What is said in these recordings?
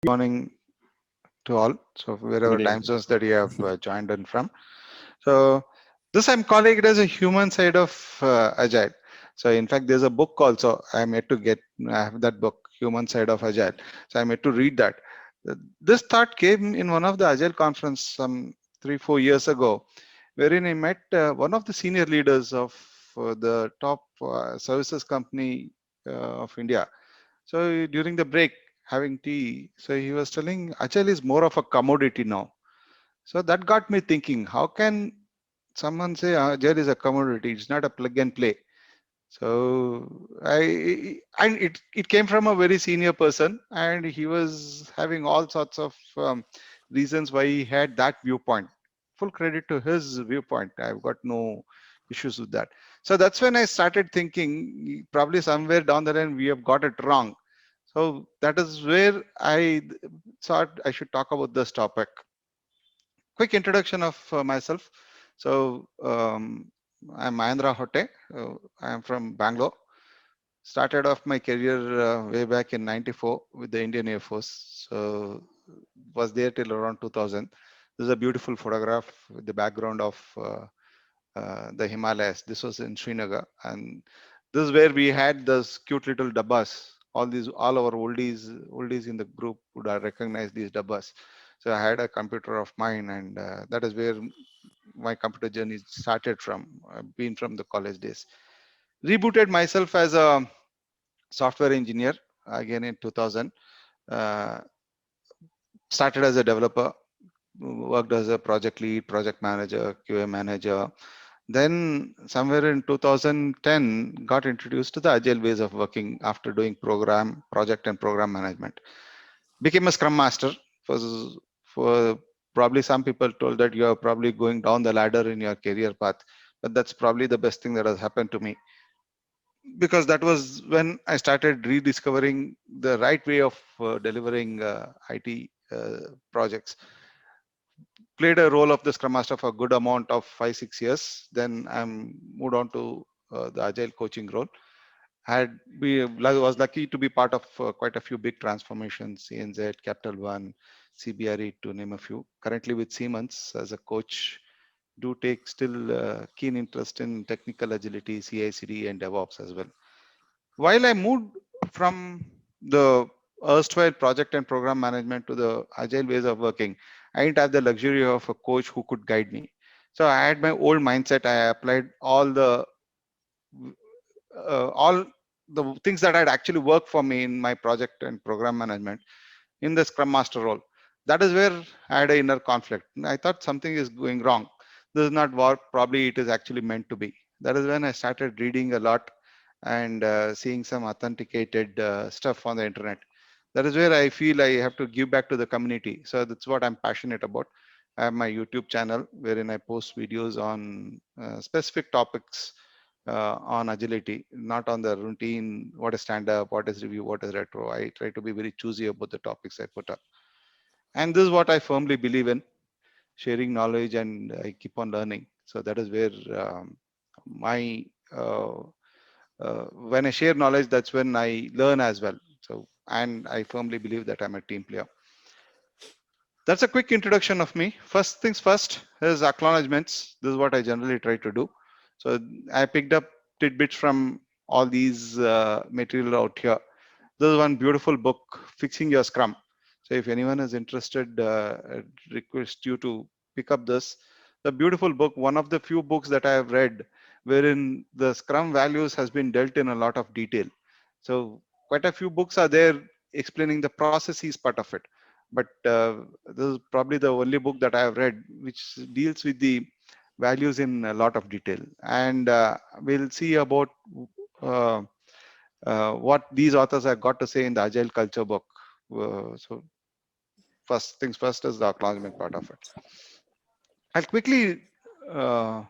Morning to all. So wherever Good time evening. zones that you have joined in from. So this I'm calling it as a human side of Agile. So in fact, there's a book also. I'm yet to get. I have that book, Human Side of Agile. So I'm yet to read that. This thought came in one of the Agile conference some 3-4 years ago, wherein I met one of the senior leaders of the top services company of India. So during the break, having tea, so he was telling Agile is more of a commodity now. So that got me thinking, how can someone say Agile is a commodity? It's not a plug and play. So and it came from a very senior person, and he was having all sorts of reasons why he had that viewpoint. Full credit to his viewpoint. I've got no issues with that. So that's when I started thinking, probably somewhere down the line we have got it wrong. So that is where I thought I should talk about this topic. Quick introduction of myself. So I'm Mahendra Hotte. I'm from Bangalore. Started off my career way back in '94 with the Indian Air Force. So was there till around 2000. This is a beautiful photograph with the background of the Himalayas. This was in Srinagar, and this is where we had those cute little dabbas. All our oldies in the group would have recognized these dabbas. So I had a computer of mine, and that is where my computer journey started from. Been from the college days. Rebooted myself as a software engineer again in 2000. Uh, Started as a developer, worked as a project lead, project manager, QA manager. Then somewhere in 2010, got introduced to the agile ways of working after doing project and program management. Became a scrum master. For, for probably some people told that you are probably going down the ladder in your career path, but that's probably the best thing that has happened to me, because that was when I started rediscovering the right way of delivering IT projects. Played a role of the scrum master for a good amount of 5-6 years. Then I'm moved on to the agile coaching role. Was lucky to be part of quite a few big transformations: CNZ, Capital One, CBRE, to name a few. Currently with Siemens as a coach, do take still keen interest in technical agility, CI/CD, and DevOps as well. While I moved from the erstwhile project and program management to the agile ways of working, I didn't have the luxury of a coach who could guide me. So I had my old mindset. I applied all the things that had actually worked for me in my project and program management in the scrum master role. That is where I had an inner conflict. I thought something is going wrong. This is not what probably it is actually meant to be. That is when I started reading a lot and seeing some authenticated stuff on the internet. That is where I feel I have to give back to the community. So that's what I'm passionate about. I have my YouTube channel wherein I post videos on specific topics on agility, not on the routine, what is stand up, what is review, what is retro. I try to be very choosy about the topics I put up. And this is what I firmly believe in: sharing knowledge, and I keep on learning. So that is where my, uh, when I share knowledge, that's when I learn as well. So, and I firmly believe that I'm a team player. That's a quick introduction of me. First things first is acknowledgements. This is what I generally try to do. So I picked up tidbits from all these material out here. This is one beautiful book, Fixing Your Scrum. So if anyone is interested, I'd request you to pick up this. The beautiful book, one of the few books that I have read wherein the Scrum values has been dealt in a lot of detail. So quite a few books are there explaining the processes part of it. But this is probably the only book that I have read which deals with the values in a lot of detail. And we'll see about uh, what these authors have got to say in the Agile Culture book. So first things first is the acknowledgement part of it. I'll quickly, uh,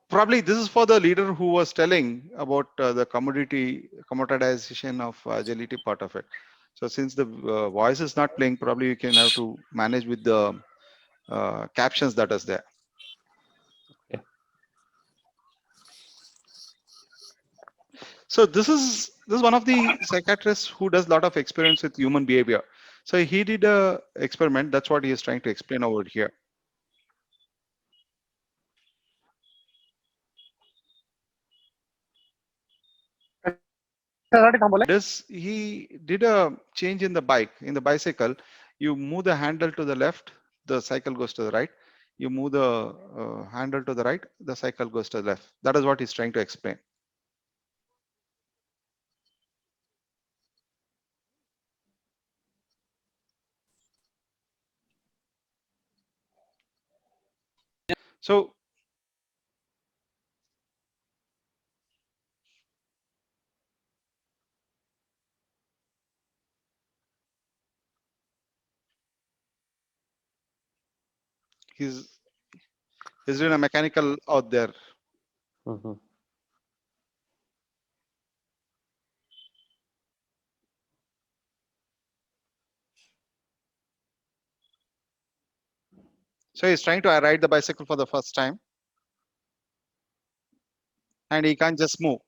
probably this is for the leader who was telling about the commoditization of agility part of it. So since the voice is not playing, probably you can have to manage with the captions that is there. Yeah. So this is one of the psychiatrists who does a lot of experience with human behavior. So he did a experiment. That's what he is trying to explain over here. Does he did a change in the bike, in the bicycle? You move the handle to the left, the cycle goes to the right. You move the handle to the right, the cycle goes to the left. That is what he's trying to explain. So he's doing a mechanical out there. Mm-hmm. So he's trying to ride the bicycle for the first time, and he can't just move.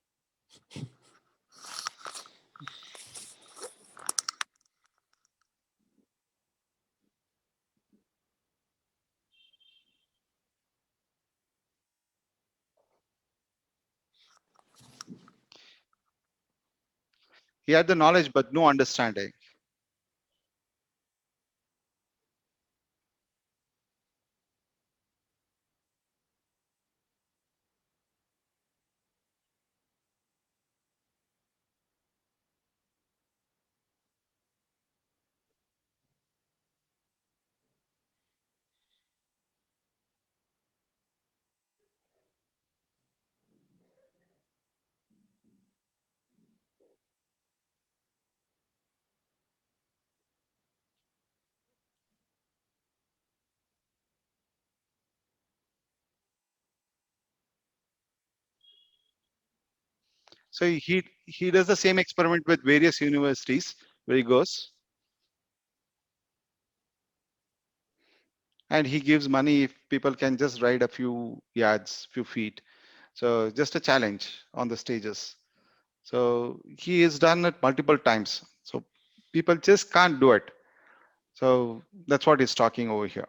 He had the knowledge but no understanding. So he does the same experiment with various universities where he goes, and he gives money if people can just ride a few yards, few feet. So just a challenge on the stages. So he has done it multiple times. So people just can't do it. So that's what he's talking over here.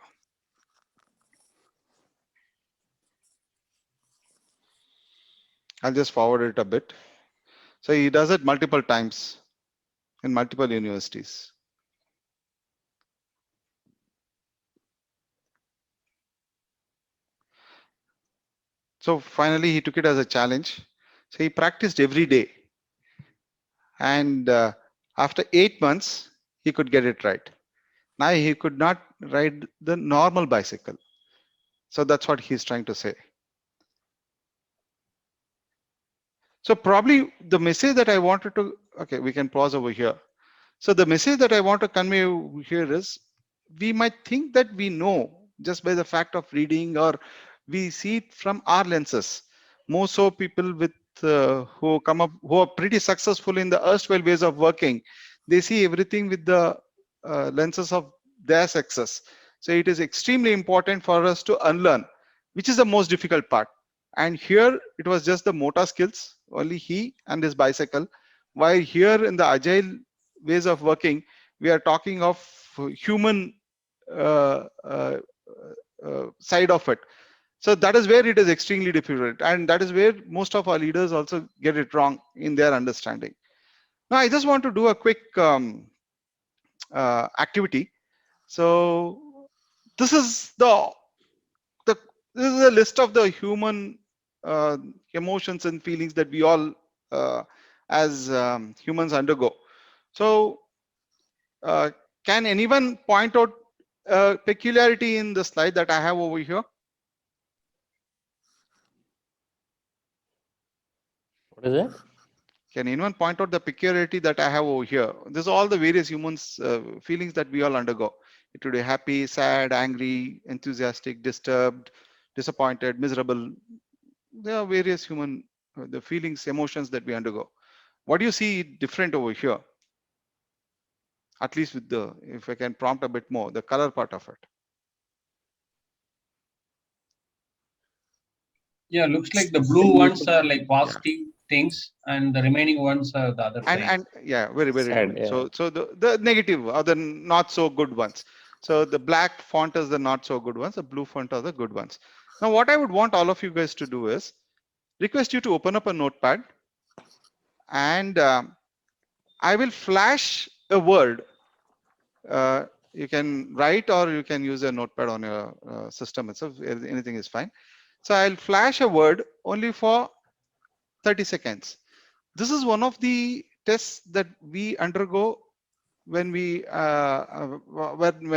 I'll just forward it a bit. So he does it multiple times in multiple universities. So finally he took it as a challenge. So he practiced every day. And after 8 months, he could get it right. Now he could not ride the normal bicycle. So that's what he's trying to say. So probably the message that I wanted to, okay, we can pause over here. So the message that I want to convey here is, we might think that we know just by the fact of reading, or we see it from our lenses. More so people with who come up, who are pretty successful in the erstwhile ways of working, they see everything with the lenses of their success. So it is extremely important for us to unlearn, which is the most difficult part. And here it was just the motor skills, only he and his bicycle. While here in the agile ways of working, we are talking of human side of it. So that is where it is extremely difficult, and that is where most of our leaders also get it wrong in their understanding. Now I just want to do a quick activity. So this is the this is a list of the human uh, emotions and feelings that we all as humans undergo. So uh, can anyone point out a peculiarity in the slide that I have over here? What is it? Can anyone point out the peculiarity that I have over here? This is all the various humans feelings that we all undergo. It could be happy, sad, angry, enthusiastic, disturbed, disappointed, miserable. There are various human the feelings, emotions that we undergo. What do you see different over here? At least with the, if I can prompt a bit more, the color part of it. Yeah, looks like the blue ones are like positive. things, and the remaining ones are the other side. And yeah, very Sad, good. yeah. So the negative or the not so good ones. So the black font is the not so good ones, the blue font are the good ones. Now what I would want all of you guys to do is request you to open up a notepad, and I will flash a word. You can write or you can use a notepad on your system itself. Anything is fine. So I'll flash a word only for 30 seconds. This is one of the tests that we undergo when when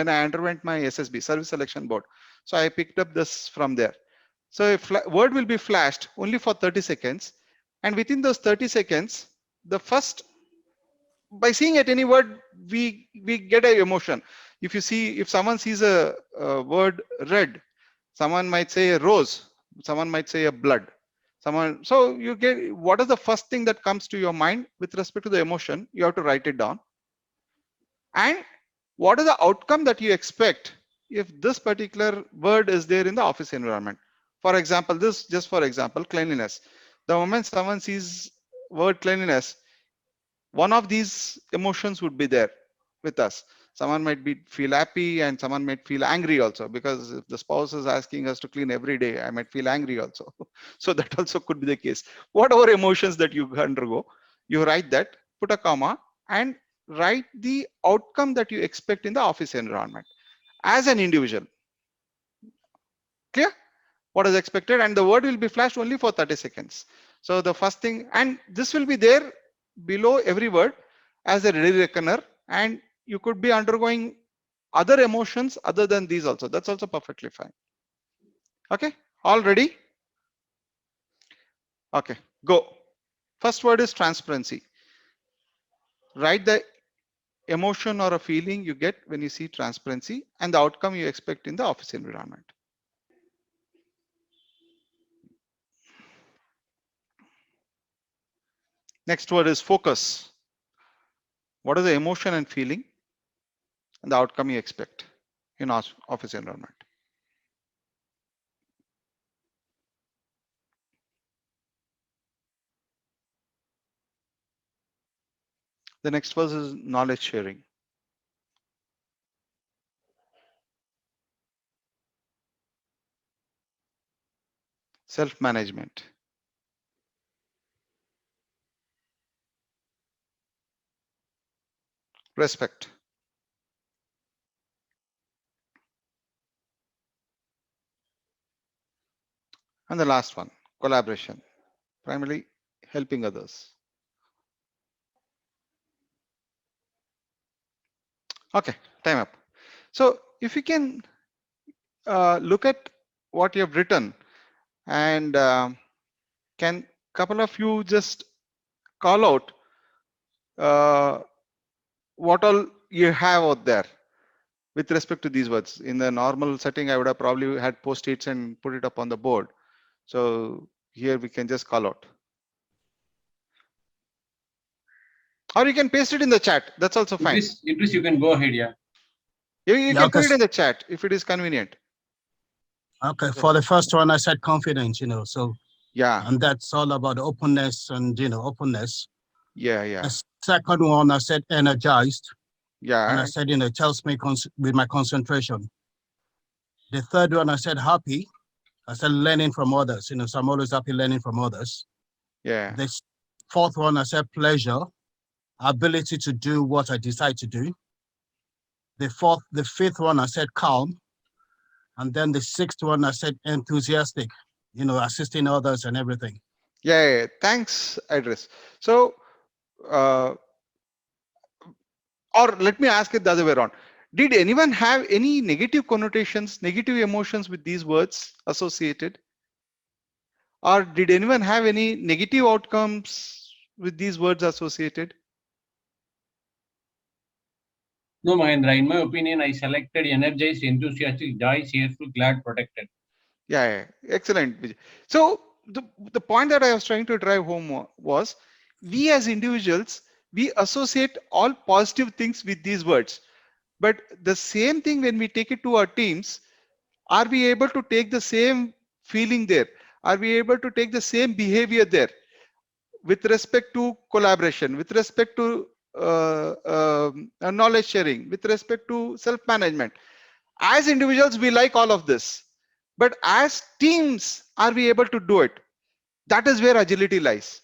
I underwent my SSB, Service Selection Board. So I picked up this from there. So a word will be flashed only for 30 seconds, and within those 30 seconds, the first, by seeing at any word, we get an emotion. If someone sees a word red, someone might say a rose, someone might say a blood, so you get, what is the first thing that comes to your mind with respect to the emotion? You have to write it down. And what is the outcome that you expect if this particular word is there in the office environment? For example, just for example, cleanliness. The moment someone sees word cleanliness, one of these emotions would be there with us. Someone might feel happy, and someone might feel angry also, because if the spouse is asking us to clean every day, I might feel angry also. So that also could be the case. Whatever emotions that you undergo, you write that, put a comma, and write the outcome that you expect in the office environment as an individual. Clear? What is expected, and the word will be flashed only for 30 seconds. So the first thing, and this will be there below every word as a ready reckoner, and you could be undergoing other emotions other than these also. That's also perfectly fine. Okay, all ready? Okay, go. First word is transparency. Write the emotion or a feeling you get when you see transparency and the outcome you expect in the office environment. Next word is focus. What is the emotion and feeling and the outcome you expect in our office environment? The next word is knowledge sharing. Self-management. Respect. And the last one, collaboration, primarily helping others. Okay, time up. So if you can look at what you have written, and can couple of you just call out what all you have out there with respect to these words. In the normal setting, I would have probably had post-its and put it up on the board. So here we can just call out. Or you can paste it in the chat. That's also fine. Idris, you can go ahead, yeah. You can put it in the chat if it is convenient. Okay, for the first one, I said confidence, so yeah, and that's all about openness and openness. Yeah. The second one, I said energized, Yeah. and I said it tells me with my concentration. The third one, I said happy. I said learning from others, so I'm always happy learning from others. Yeah. The fourth one, I said pleasure, ability to do what I decide to do. The fifth one, I said calm. And then the sixth one, I said enthusiastic, assisting others and everything. Yeah. Thanks, Idris. So, or let me ask it the other way around. Did anyone have any negative connotations, negative emotions with these words associated? Or did anyone have any negative outcomes with these words associated? No, Mahendra. In my opinion, I selected energized, enthusiastic, joy, cheerful, glad, protected. Yeah. Excellent. So the point that I was trying to drive home was, we as individuals, we associate all positive things with these words. But the same thing, when we take it to our teams, are we able to take the same feeling there? Are we able to take the same behavior there? with respect to collaboration, with respect to knowledge sharing, with respect to self-management. As individuals, we like all of this, but as teams, are we able to do it? That is where agility lies.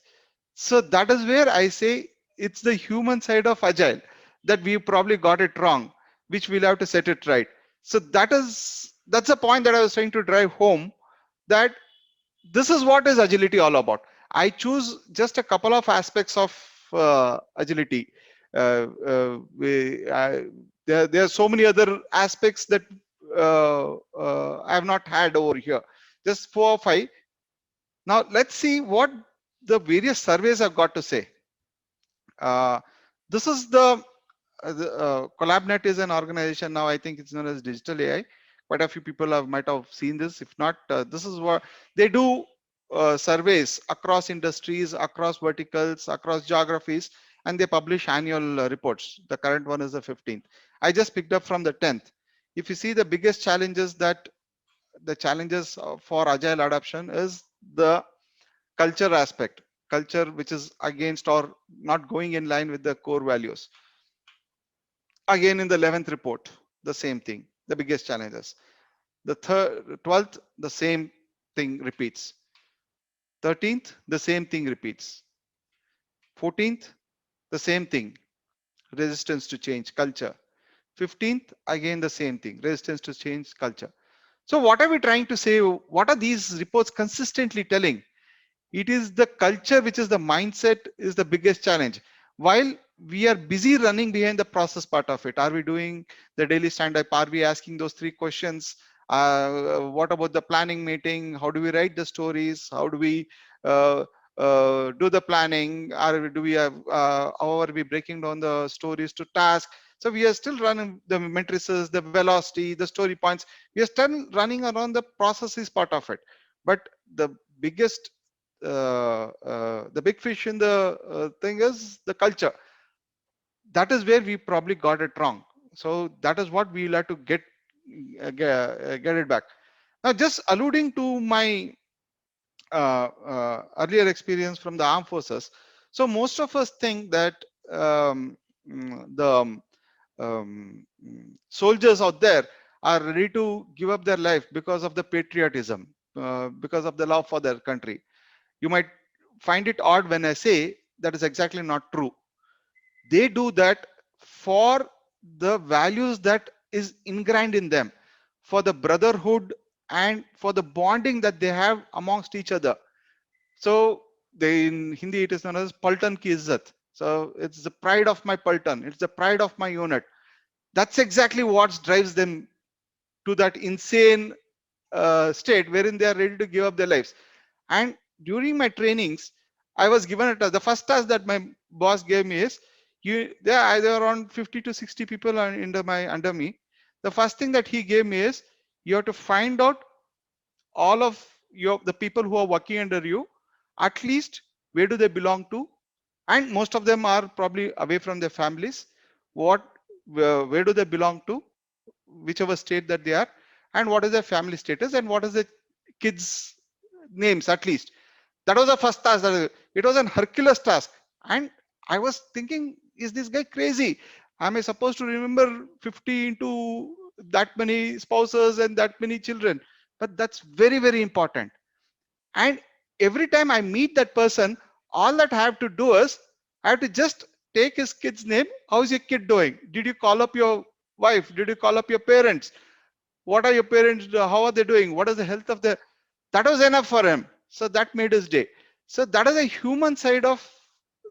So that is where I say it's the human side of agile that we probably got it wrong, which we'll have to set it right. So that's a point that I was trying to drive home, that this is what is agility all about. I choose just a couple of aspects of agility. There are so many other aspects that I have not had over here. Just 4 or 5. Now let's see what the various surveys have got to say. This is the CollabNet is an organization now. I think it's known as Digital AI. Quite a few people might have seen this. If not, this is what they do. Surveys across industries, across verticals, across geographies, and they publish annual reports. The current one is the 15th. I just picked up from the 10th. If you see the biggest challenges for agile adoption is the culture aspect, culture which is against or not going in line with the core values. Again, in the 11th report, the same thing, the biggest challenges. The 12th, the same thing repeats. 13th, the same thing repeats. 14th, the same thing, resistance to change, culture. 15th, again the same thing, resistance to change, culture. So what are we trying to say? What are these reports consistently telling? It is the culture, which is the mindset, is the biggest challenge. While we are busy running behind the process part of it, are we doing the daily stand-up? Are we asking those 3 questions? What about the planning meeting? How do we write the stories? How do we do the planning? Do we have, how are we breaking down the stories to task? So we are still running the matrices, the velocity, the story points. We are still running around the processes part of it. But the biggest the big fish in the thing is the culture. That is where we probably got it wrong. So that is what we'll have to get it back. Now, just alluding to my earlier experience from the armed forces. So most of us think that the soldiers out there are ready to give up their life because of the patriotism, because of the love for their country. You might find it odd when I say that is exactly not true. They do that for the values that is ingrained in them, for the brotherhood and for the bonding that they have amongst each other. So in Hindi it is known as Paltan ki Izzat. So it's the pride of my Paltan, it's the pride of my unit. That's exactly what drives them to that insane state wherein they are ready to give up their lives. And during my trainings, I was given a task. The first task that my boss gave me is, there are either around 50 to 60 people under me. The first thing that he gave me is, you have to find out all of the people who are working under you, at least where do they belong to, and most of them are probably away from their families. Where do they belong to, whichever state that they are, and what is their family status, and what is the kids' names at least. That was the first task. It was an Herculean task, and I was thinking, is this guy crazy? Am I supposed to remember 50 into that many spouses and that many children? But that's very, very important. And every time I meet that person, all that I have to do is, I have to just take his kid's name. How's your kid doing? Did you call up your wife? Did you call up your parents? What are your parents? How are they doing? What is the health of the? That was enough for him. So that made his day. So that is a human side of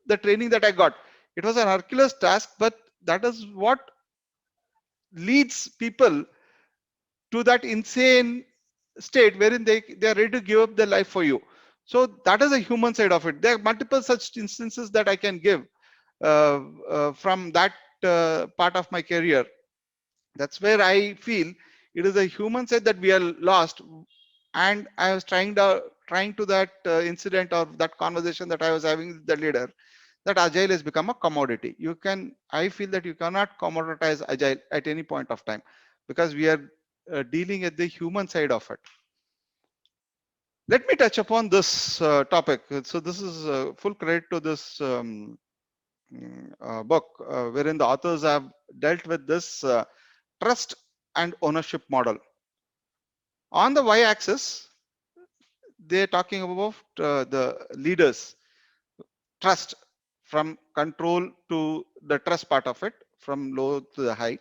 the training that I got. It was an Herculean task, but that is what leads people to that insane state wherein they are ready to give up their life for you. So that is a human side of it. There are multiple such instances that I can give from that part of my career. That's where I feel it is a human side that we are lost. And I was trying to that incident or that conversation that I was having with the leader, that agile has become a commodity. I feel that you cannot commoditize agile at any point of time, because we are dealing at the human side of it. Let me touch upon this topic. So this is full credit to this book, wherein the authors have dealt with this trust and ownership model. On the y-axis, they're talking about the leaders, trust, from control to the trust part of it, from low to the high.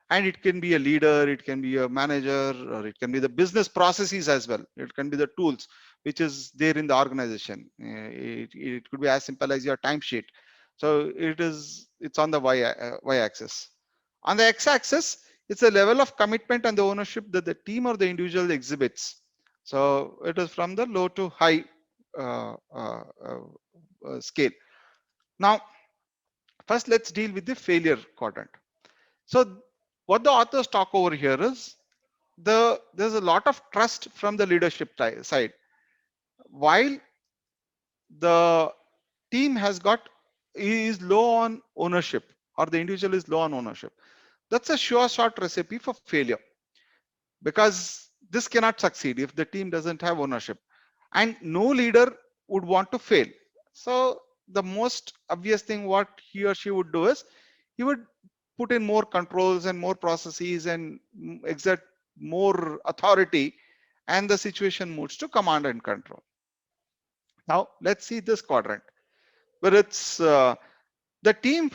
And it can be a leader, it can be a manager, or it can be the business processes as well. It can be the tools which is there in the organization. It could be as simple as your timesheet. So it's on the y-axis. On the x-axis, it's the level of commitment and the ownership that the team or the individual exhibits. So it is from the low to high scale. Now, first let's deal with the failure quadrant. So what the authors talk over here is there's a lot of trust from the leadership side, while the team is low on ownership, or the individual is low on ownership. That's a sure shot recipe for failure, because this cannot succeed if the team doesn't have ownership, and no leader would want to fail. So the most obvious thing what he or she would do is he would put in more controls and more processes and exert more authority, and the situation moves to command and control. Now let's see this quadrant where it's the team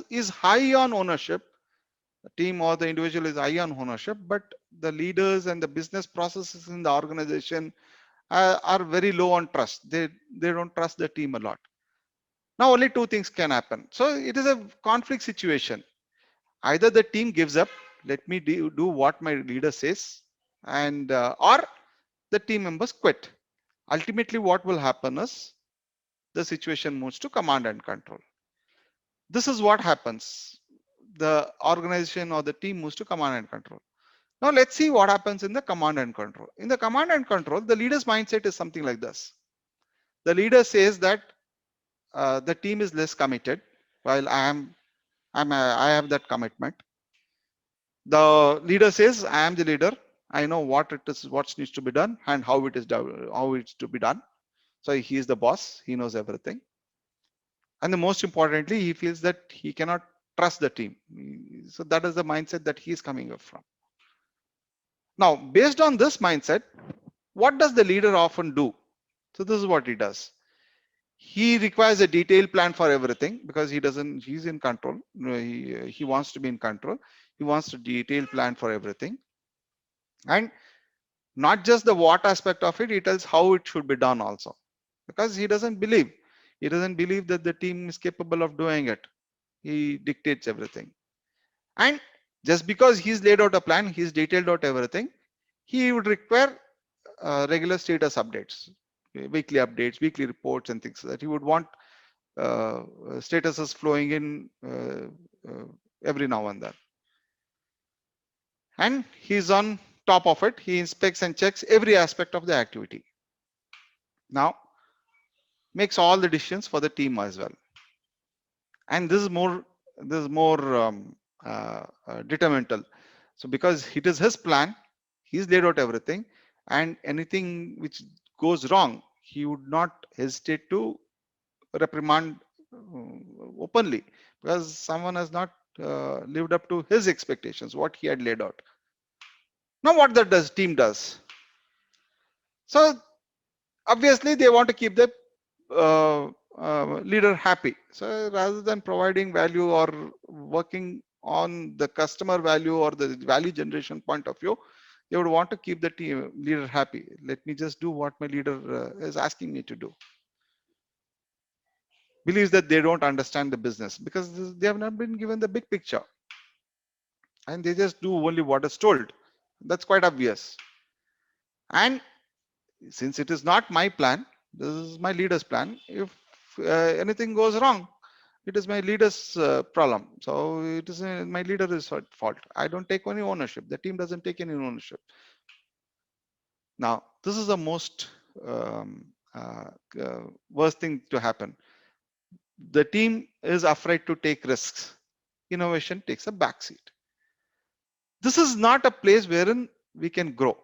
is high on ownership. The team or the individual is high on ownership, but the leaders and the business processes in the organization are very low on trust. They don't trust the team a lot. Now only two things can happen. So it is a conflict situation. Either the team gives up, let me do what my leader says, and or the team members quit. Ultimately, what will happen is the situation moves to command and control. This is what happens. The organization or the team moves to command and control. Now let's see what happens in the command and control. In the command and control, the leader's mindset is something like this. The leader says that the team is less committed, while I have that commitment. The leader says, I am the leader. I know what needs to be done and how it's to be done. So he is the boss. He knows everything. And the most importantly, he feels that he cannot trust the team. So that is the mindset that he is coming up from. Now, based on this mindset, what does the leader often do? So this is what he does. He requires a detailed plan for everything, because he's in control. He wants to be in control. He wants a detailed plan for everything. And not just the what aspect of it, he tells how it should be done also, because he doesn't believe that the team is capable of doing it. He dictates everything. And just because he's laid out a plan, he's detailed out everything, he would require regular status updates, weekly updates, weekly reports and things like that. He would want statuses flowing in every now and then. And he's on top of it. He inspects and checks every aspect of the activity. Now, makes all the decisions for the team as well. And this is more detrimental. So because it is his plan, he's laid out everything, and anything which goes wrong, he would not hesitate to reprimand openly, because someone has not lived up to his expectations, what he had laid out. Now what the team does? So obviously they want to keep the leader happy. So rather than providing value or working on the customer value or the value generation point of view, they would want to keep the team leader happy. Let me just do what my leader is asking me to do. Believes that they don't understand the business because they have not been given the big picture, and they just do only what is told. That's quite obvious. And since it is not my plan, this is my leader's plan. If anything goes wrong, it is my leader's problem. So it is my leader's fault. I don't take any ownership. The team doesn't take any ownership. Now, this is the most worst thing to happen. The team is afraid to take risks. Innovation takes a backseat. This is not a place wherein we can grow.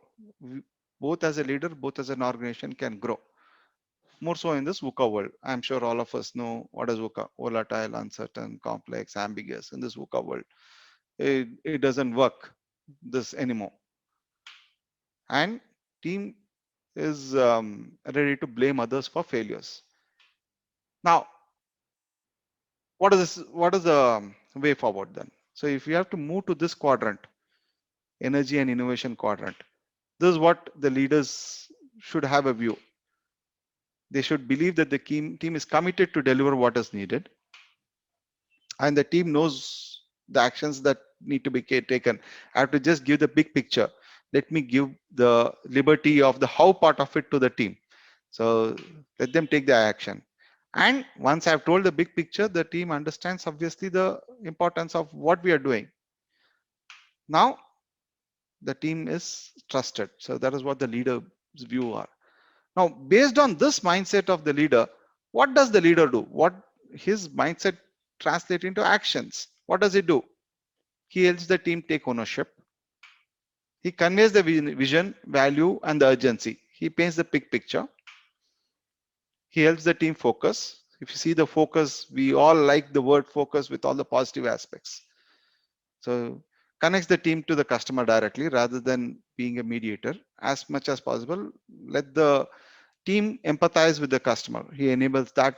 both as a leader, both as an organization can grow. More so in this VUCA world. I'm sure all of us know what is VUCA: volatile, uncertain, complex, ambiguous. In this VUCA world, it doesn't work this anymore. And team is ready to blame others for failures. Now, what is this? What is the way forward then? So if you have to move to this quadrant, energy and innovation quadrant, this is what the leaders should have a view. They should believe that the team is committed to deliver what is needed, and the team knows the actions that need to be taken. I have to just give the big picture. Let me give the liberty of the how part of it to the team. So let them take the action. And once I've told the big picture, the team understands obviously the importance of what we are doing. Now the team is trusted. So that is what the leader's view are. Now, based on this mindset of the leader, what does the leader do? What his mindset translate into actions? What does he do? He helps the team take ownership. He conveys the vision, value, and the urgency. He paints the big picture. He helps the team focus. If you see the focus, we all like the word focus with all the positive aspects. So connects the team to the customer directly rather than being a mediator. As much as possible, let the team empathize with the customer. He enables that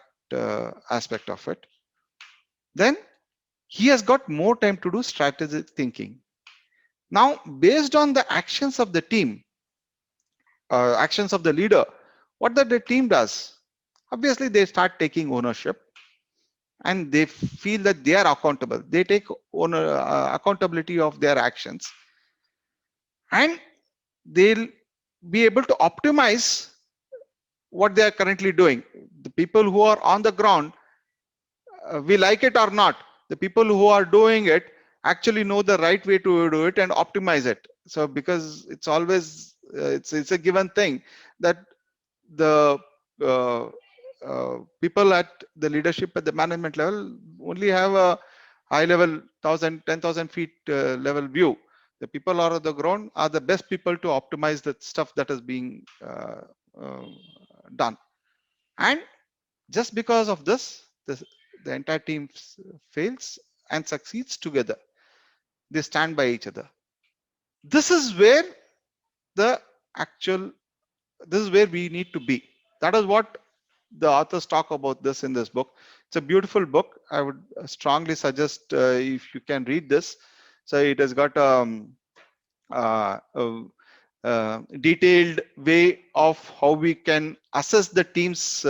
aspect of it. Then he has got more time to do strategic thinking. Now, based on the actions of the team, actions of the leader, what the team does? Obviously, they start taking ownership and they feel that they are accountable. They take accountability of their actions, and they'll be able to optimize what they are currently doing. The people who are on the ground, we like it or not, the people who are doing it actually know the right way to do it and optimize it. So because it's always it's a given thing that the people at the leadership at the management level only have a high level 10,000 feet level view. The people are on the ground are the best people to optimize the stuff that is being done. And just because of this, the entire team fails and succeeds together. They stand by each other. This is where the actual, this is where we need to be. That is what the authors talk about this in this book. It's a beautiful book. I would strongly suggest if you can read this. So it has got a detailed way of how we can assess the team's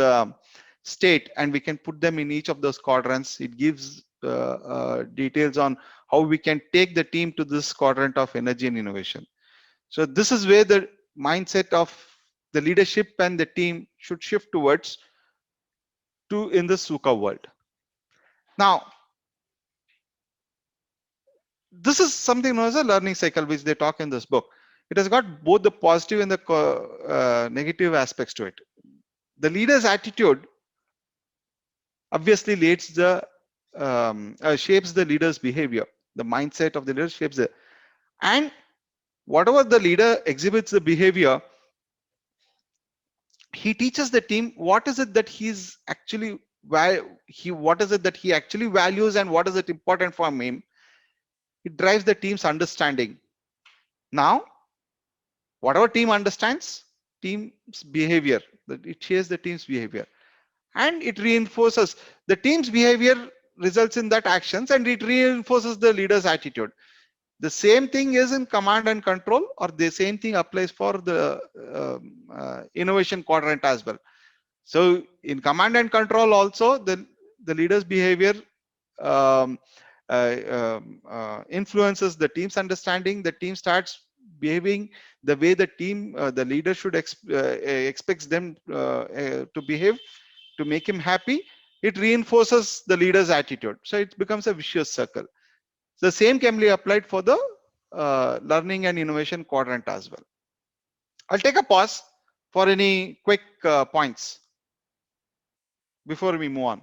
state, and we can put them in each of those quadrants. It gives details on how we can take the team to this quadrant of energy and innovation. So this is where the mindset of the leadership and the team should shift towards to in the VUCA world. Now, this is something known as a learning cycle, which they talk in this book. It has got both the positive and the negative aspects to it. The leader's attitude obviously leads the shapes the leader's behavior. The mindset of the leader shapes it, and whatever the leader exhibits the behavior, he teaches the team what is it that he's actually what is it that he actually values and what is it important for him. It drives the team's understanding. Now, whatever team understands, team's behavior, it shares the team's behavior, and it reinforces the team's behavior, results in that actions, and it reinforces the leader's attitude. The same thing is in command and control, or the same thing applies for the innovation quadrant as well. So in command and control also, the leader's behavior influences the team's understanding. The team starts behaving the way the team, the leader should expects them to behave to make him happy. It reinforces the leader's attitude. So it becomes a vicious circle. The same can be applied for the learning and innovation quadrant as well. I'll take a pause for any quick points before we move on.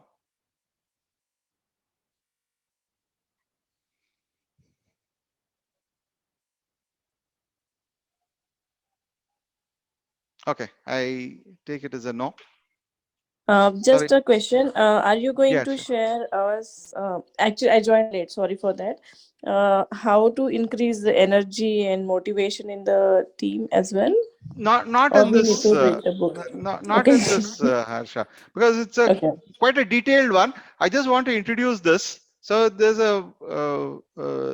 Okay, I take it as a no. Just Sorry. a question. Are you going Yeah, to sure. share us? Actually, I joined late. Sorry for that. How to increase the energy and motivation in the team as well, Not or in we need this to read the book? not Okay. in this Harsha, because it's a Okay. quite a detailed one. I just want to introduce this. So there's a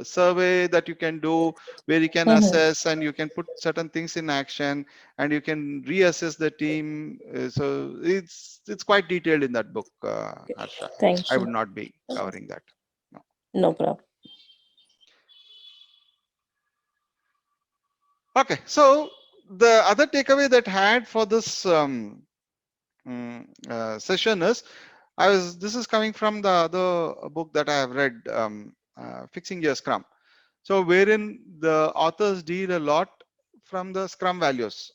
survey that you can do where you can Mm-hmm. assess and you can put certain things in action and you can reassess the team. So it's quite detailed in that book, Harsha. Thank I you. would not be covering that. No. No problem. Okay, so the other takeaway that I had for this session is this is coming from the other book that I have read, Fixing Your Scrum. So wherein the authors deal a lot from the Scrum values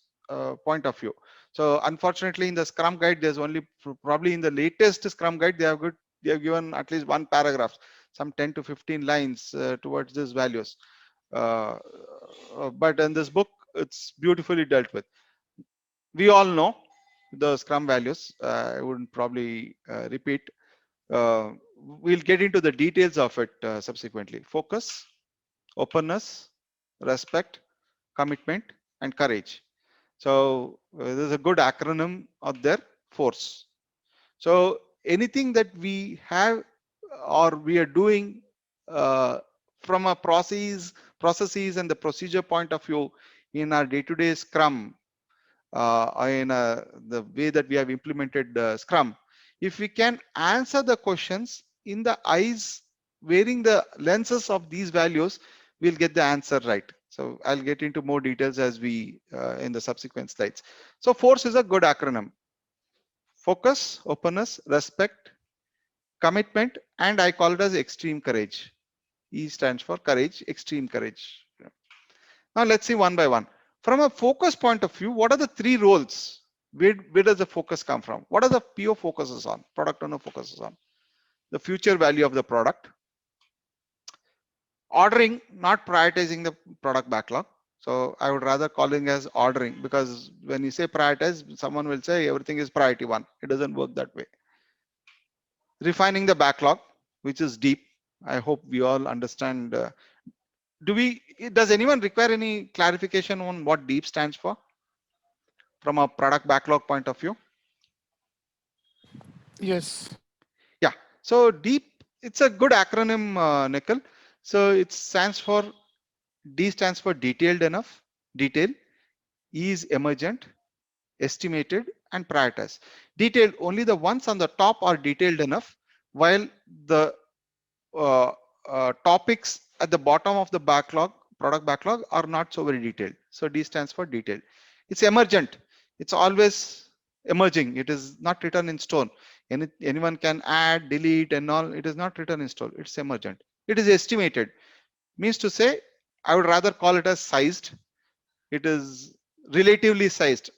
point of view. So unfortunately, in the Scrum guide, there's only probably in the latest Scrum guide they have given at least one paragraph, some 10 to 15 lines towards these values. Uh, but in this book, it's beautifully dealt with. We all know the Scrum values. I wouldn't probably repeat. We'll get into the details of it subsequently. Focus, openness, respect, commitment, and courage. So there's a good acronym out there, FORCE. So anything that we have or we are doing uh, from a processes and the procedure point of view in our day-to-day Scrum, in the way that we have implemented Scrum, if we can answer the questions in the eyes, wearing the lenses of these values, we'll get the answer right. So I'll get into more details as we in the subsequent slides. So FORCE is a good acronym. Focus, openness, respect, commitment, and I call it as extreme courage. E stands for courage, extreme courage. Now let's see one by one. From a focus point of view, what are the three roles? Where does the focus come from? What are the PO focuses on? Product owner focuses on the future value of the product. Ordering, not prioritizing the product backlog. So I would rather calling as ordering, because when you say prioritize, someone will say everything is priority one. It doesn't work that way. Refining the backlog, which is deep. I hope we all understand. Does anyone require any clarification on what deep stands for from a product backlog point of view? Yes. Yeah. So deep, it's a good acronym, Nikhil. So it stands for, D stands for detailed enough, detail. E is emergent, estimated, and prioritized. Detailed, only the ones on the top are detailed enough, while the topics at the bottom of the backlog, product backlog, are not so very detailed. So D stands for detailed. It's emergent. It's always emerging. It is not written in stone. Anyone can add, delete, and all. It is not written in stone. It's emergent. It is estimated. Means to say, I would rather call it as sized. It is relatively sized,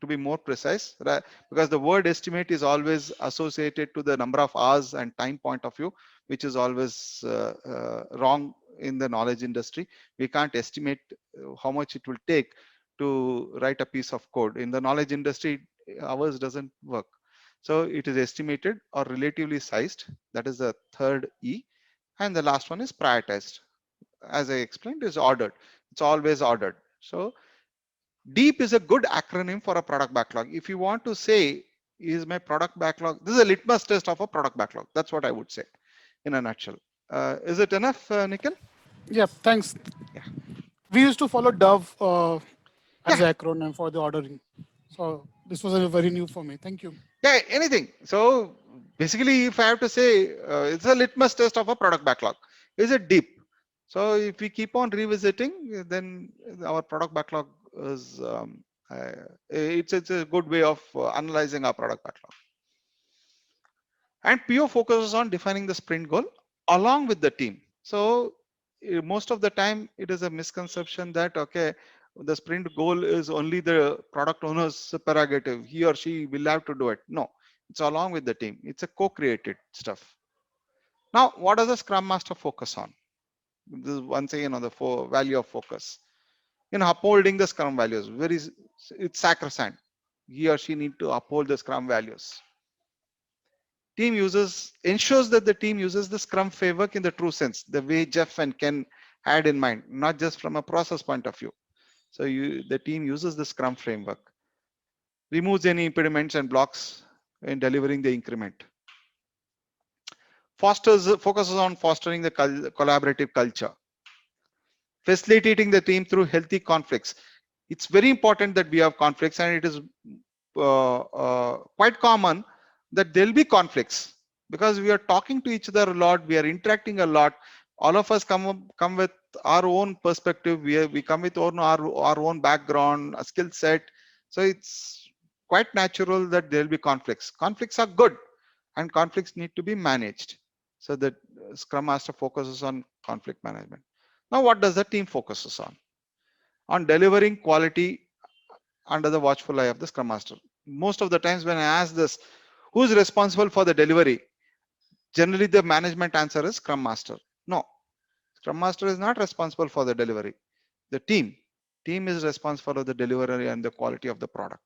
to be more precise, right? Because the word estimate is always associated to the number of hours and time point of view, which is always wrong in the knowledge industry. We can't estimate how much it will take to write a piece of code. In the knowledge industry, hours doesn't work. So it is estimated or relatively sized. That is the third E. And the last one is prioritized. As I explained, is ordered. It's always ordered. So DEEP is a good acronym for a product backlog. If you want to say, is my product backlog, this is a litmus test of a product backlog. That's what I would say in a nutshell. Is it enough, Nikhil? Yeah, thanks. Yeah. We used to follow Dove as Yeah. an acronym for the ordering. So this was a very new for me. Thank you. Yeah, anything. So basically, if I have to say, it's a litmus test of a product backlog. Is it deep? So if we keep on revisiting, then our product backlog is, it's a good way of analyzing our product backlog. And PO focuses on defining the sprint goal along with the team. So most of the time it is a misconception that, okay, the sprint goal is only the product owner's prerogative. He or she will have to do it. No, it's along with the team. It's a co-created stuff. Now, what does the Scrum Master focus on? This is once again on the value of focus. Upholding the Scrum values, it's sacrosanct. he or she need to uphold the Scrum values. Team ensures that the team uses the Scrum framework in the true sense, the way Jeff and Ken had in mind, not just from a process point of view. So the team uses the Scrum framework, removes any impediments and blocks in delivering the increment. Focuses on fostering the collaborative culture, facilitating the team through healthy conflicts. It's very important that we have conflicts, and it is quite common that there'll be conflicts because we are talking to each other a lot, we are interacting a lot. All of us come with our own perspective, we come with our own background, a skill set. So it's quite natural that there'll be conflicts. Conflicts are good, and conflicts need to be managed. So that Scrum Master focuses on conflict management. Now, what does the team focuses on? On delivering quality under the watchful eye of the Scrum Master. Most of the times when I ask this, who's responsible for the delivery? Generally, the management answer is Scrum Master. No, Scrum Master is not responsible for the delivery. The team is responsible for the delivery and the quality of the product.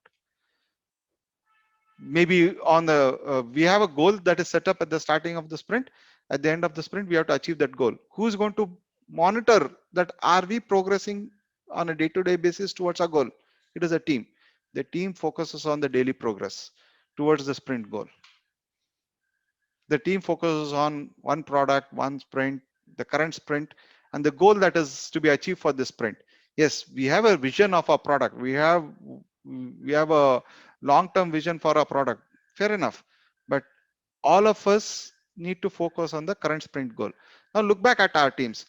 Maybe on the we have a goal that is set up at the starting of the sprint. At the end of the sprint, we have to achieve that goal. Who's going to monitor that? Are we progressing on a day-to-day basis towards our goal? It is a team. The team focuses on the daily progress towards the sprint goal. The team focuses on one product, one sprint, the current sprint, and the goal that is to be achieved for this sprint. Yes, we have a vision of our product. We have a long-term vision for our product. Fair enough. But all of us need to focus on the current sprint goal. Now look back at our teams.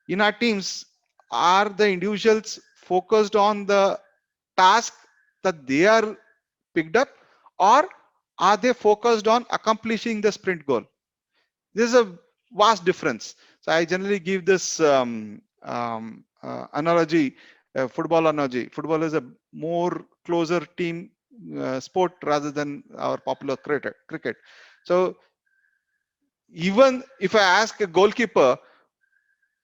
In our teams, are the individuals focused on the task that they are picked up, or are they focused on accomplishing the sprint goal? There's a vast difference. So I generally give this analogy, football analogy. Football is a more closer team sport rather than our popular cricket. So even if I ask a goalkeeper,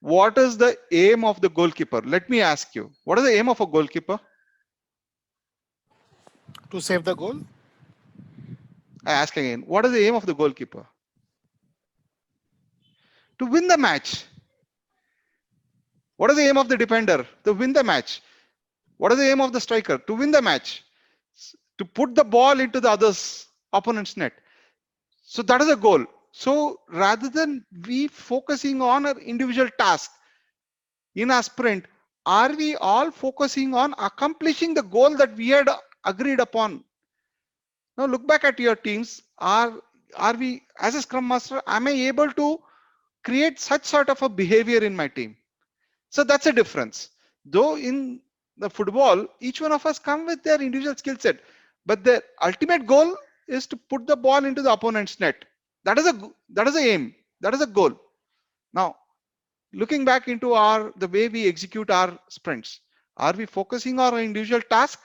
what is the aim of the goalkeeper? Let me ask you, what is the aim of a goalkeeper? To save the goal. I ask again, what is the aim of the goalkeeper? To win the match. What is the aim of the defender? To win the match. What is the aim of the striker? To win the match. To put the ball into the other's opponent's net. So that is a goal. So rather than we focusing on our individual task in our sprint, are we all focusing on accomplishing the goal that we had agreed upon? Now look back at your teams. Are we, as a Scrum Master, am I able to create such sort of a behavior in my team? So that's a difference. Though in the football, each one of us come with their individual skill set, but the ultimate goal is to put the ball into the opponent's net. That is the aim. That is a goal. Now, looking back into the way we execute our sprints, are we focusing on our individual task,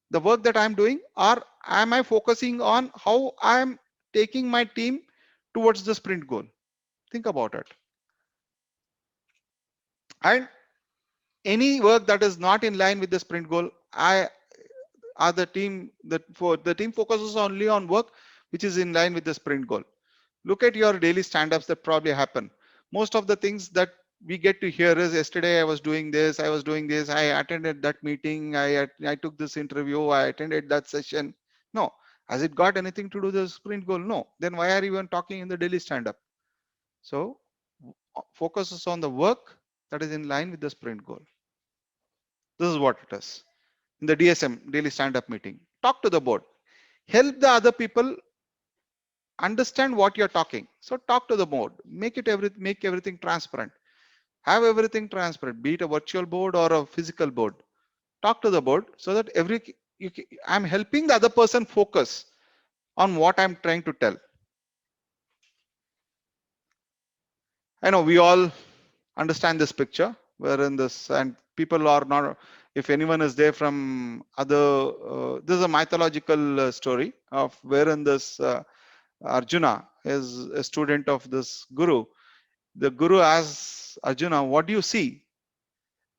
the work that I'm doing, or am I focusing on how I'm taking my team towards the sprint goal? Think about it. And any work that is not in line with the sprint goal, the team focuses only on work which is in line with the sprint goal. Look at your daily stand-ups that probably happen. Most of the things that we get to hear is, yesterday I was doing this, I attended that meeting, I took this interview, I attended that session. No. Has it got anything to do with the sprint goal? No. Then why are you even talking in the daily stand-up? So focuses on the work that is in line with the sprint goal. This is what it is. In the DSM, daily stand-up meeting, talk to the board. Help the other people understand what you're talking. So talk to the board. Make everything transparent. Have everything transparent, be it a virtual board or a physical board. Talk to the board so that I'm helping the other person focus on what I'm trying to tell. I know we all understand this picture, wherein this, and people are not, if anyone is there from other, this is a mythological story of wherein this Arjuna is a student of this guru. The guru asks Arjuna, what do you see?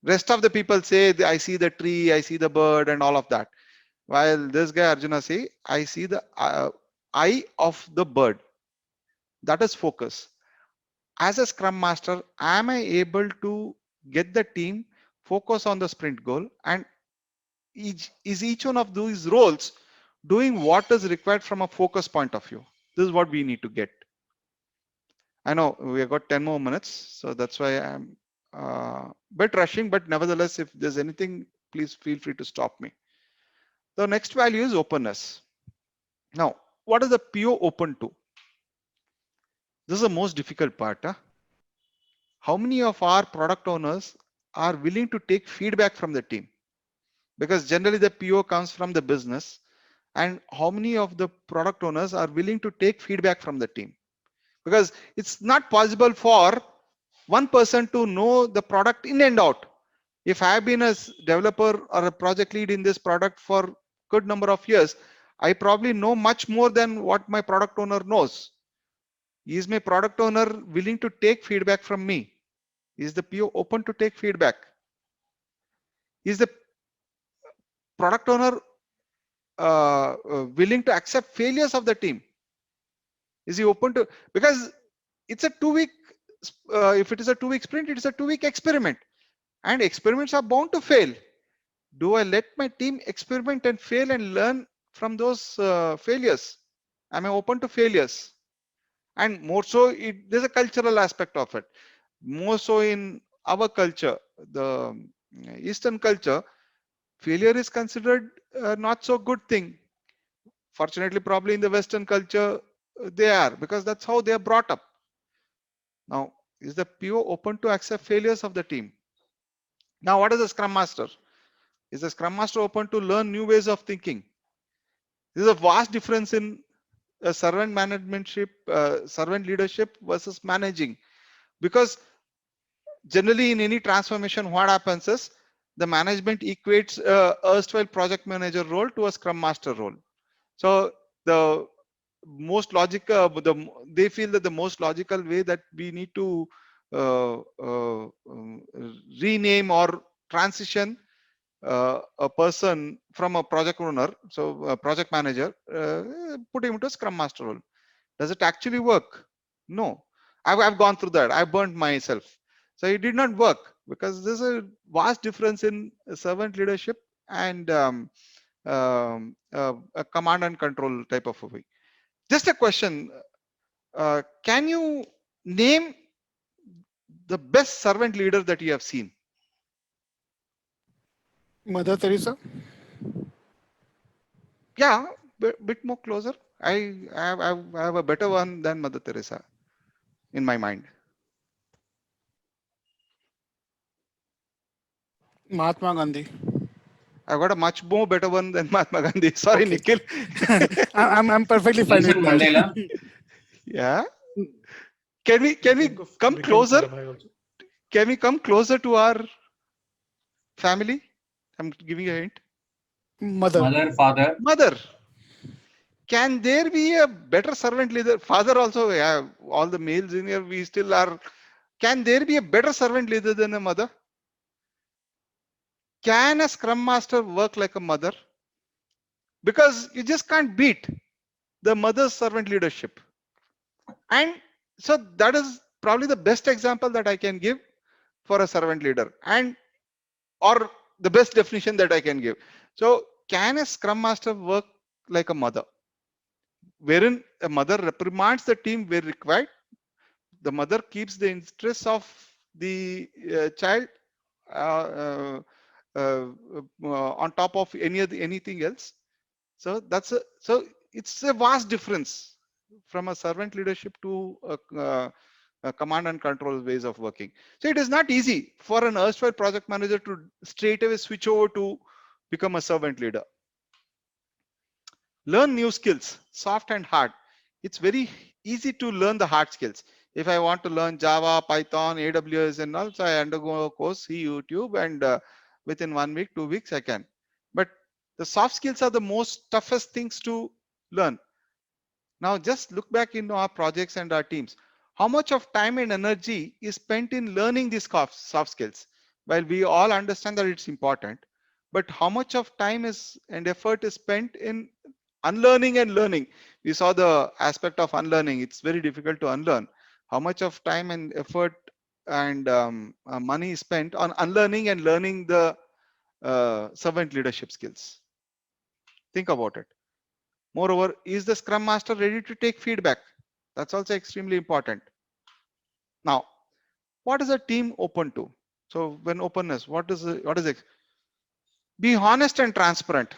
Rest of the people say, I see the tree, I see the bird and all of that. While this guy Arjuna say, I see the eye of the bird. That is focus. As a Scrum Master, am I able to get the team focus on the sprint goal, and each one of these roles doing what is required from a focus point of view? This is what we need to get. I know we have got 10 more minutes, so that's why I'm bit rushing, but nevertheless, if there's anything, please feel free to stop me. The next value is openness. Now, what is the PO open to? This is the most difficult part. How many of our product owners are willing to take feedback from the team? Because generally the PO comes from the business, and how many of the product owners are willing to take feedback from the team? Because it's not possible for one person to know the product in and out. If I have been a developer or a project lead in this product for good number of years, I probably know much more than what my product owner knows. Is my product owner willing to take feedback from me? Is the PO open to take feedback? Is the product owner willing to accept failures of the team? Is he open to, because it's a 2-week, if it is a 2-week sprint, it is a 2-week experiment, and experiments are bound to fail. Do I let my team experiment and fail and learn from those failures? Am I open to failures? And more so, there's a cultural aspect of it. More so in our culture, the Eastern culture, failure is considered not so good thing. Fortunately, probably in the Western culture, they are, because that's how they are brought up. Now, is the PO open to accept failures of the team? Now, what is the Scrum Master? Is the Scrum Master open to learn new ways of thinking? There's a vast difference in servant leadership versus managing, because generally in any transformation, what happens is the management equates erstwhile project manager role to a Scrum Master role. So the most logical, they feel that the most logical way that we need to rename or transition a person from a project owner, so a project manager, put him into a Scrum Master role. Does it actually work? No. I've gone through that. I burnt myself. So it did not work, because there's a vast difference in servant leadership and a command and control type of a way. Just a question. Can you name the best servant leader that you have seen? Mother Teresa. Yeah, bit more closer. I have a better one than Mother Teresa in my mind. Mahatma Gandhi. I've got a much more better one than Mahatma Gandhi. Sorry, Okay. Nikhil. I'm perfectly fine Nelson with that. Mandela. Yeah. Can we come closer? Can we come closer to our family? I'm giving you a hint. Mother. Mother, father. Mother. Can there be a better servant leader? Father also, yeah, all the males in here, we still are. Can there be a better servant leader than a mother? Can a Scrum Master work like a mother? Because you just can't beat the mother's servant leadership. And so that is probably the best example that I can give for a servant leader, and or the best definition that I can give. So can a Scrum Master work like a mother, wherein a mother reprimands the team where required? The mother keeps the interests of the child on top of anything else. So it's a vast difference from a servant leadership to a command and control ways of working. So it is not easy for an erstwhile project manager to straight away switch over to become a servant leader. Learn new skills, soft and hard. It's very easy to learn the hard skills. If I want to learn Java, Python, AWS and all, so I undergo a course, see YouTube, and within 1 week, 2 weeks, I can. But the soft skills are the most toughest things to learn. Now just look back into our projects and our teams. How much of time and energy is spent in learning these soft skills? While we all understand that it's important, but how much of time is and effort is spent in unlearning and learning. We saw the aspect of unlearning. It's very difficult to unlearn. How much of time and effort and money is spent on unlearning and learning the servant leadership skills. Think about it. Moreover, is the Scrum Master ready to take feedback? That's also extremely important. Now, what is a team open to? So when openness, what is it? Be honest and transparent.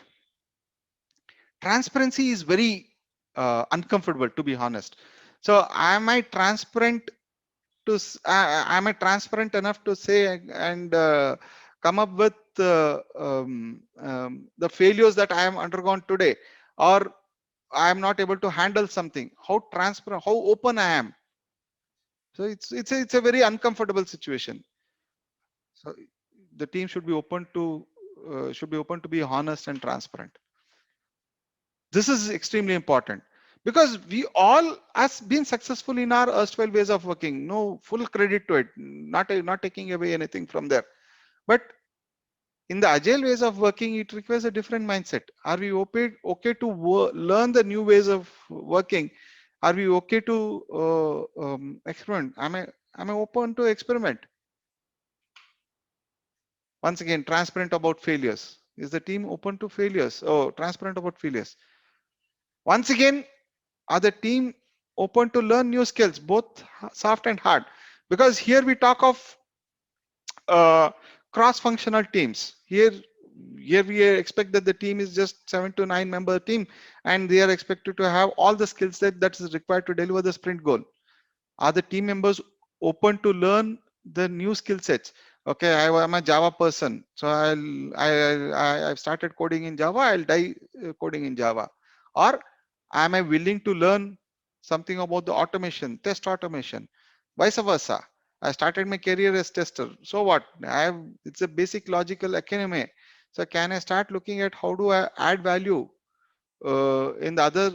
Transparency is very uncomfortable, to be honest. So am I transparent am I transparent enough to say and come up with the failures that I am undergone today, or I am not able to handle something? How transparent, how open I am? So it's a very uncomfortable situation. So the team should be open to be honest and transparent. This is extremely important because we all has been successful in our erstwhile ways of working. No full credit to it, not taking away anything from there. But in the agile ways of working, it requires a different mindset. Are we okay to learn the new ways of working? Are we okay to experiment? Am I open to experiment? Once again, transparent about failures. Is the team open to failures? Oh, transparent about failures. Once again, are the team open to learn new skills, both soft and hard? Because here we talk of cross-functional teams. Here we expect that the team is just 7 to 9 member team, and they are expected to have all the skill set that is required to deliver the sprint goal. Are the team members open to learn the new skill sets? Okay, I am a Java person, so I've started coding in Java. I'll die coding in Java. Or am I willing to learn something about the automation, test automation? Vice versa. I started my career as tester. So what? It's a basic logical economy. So can I start looking at how do I add value in the other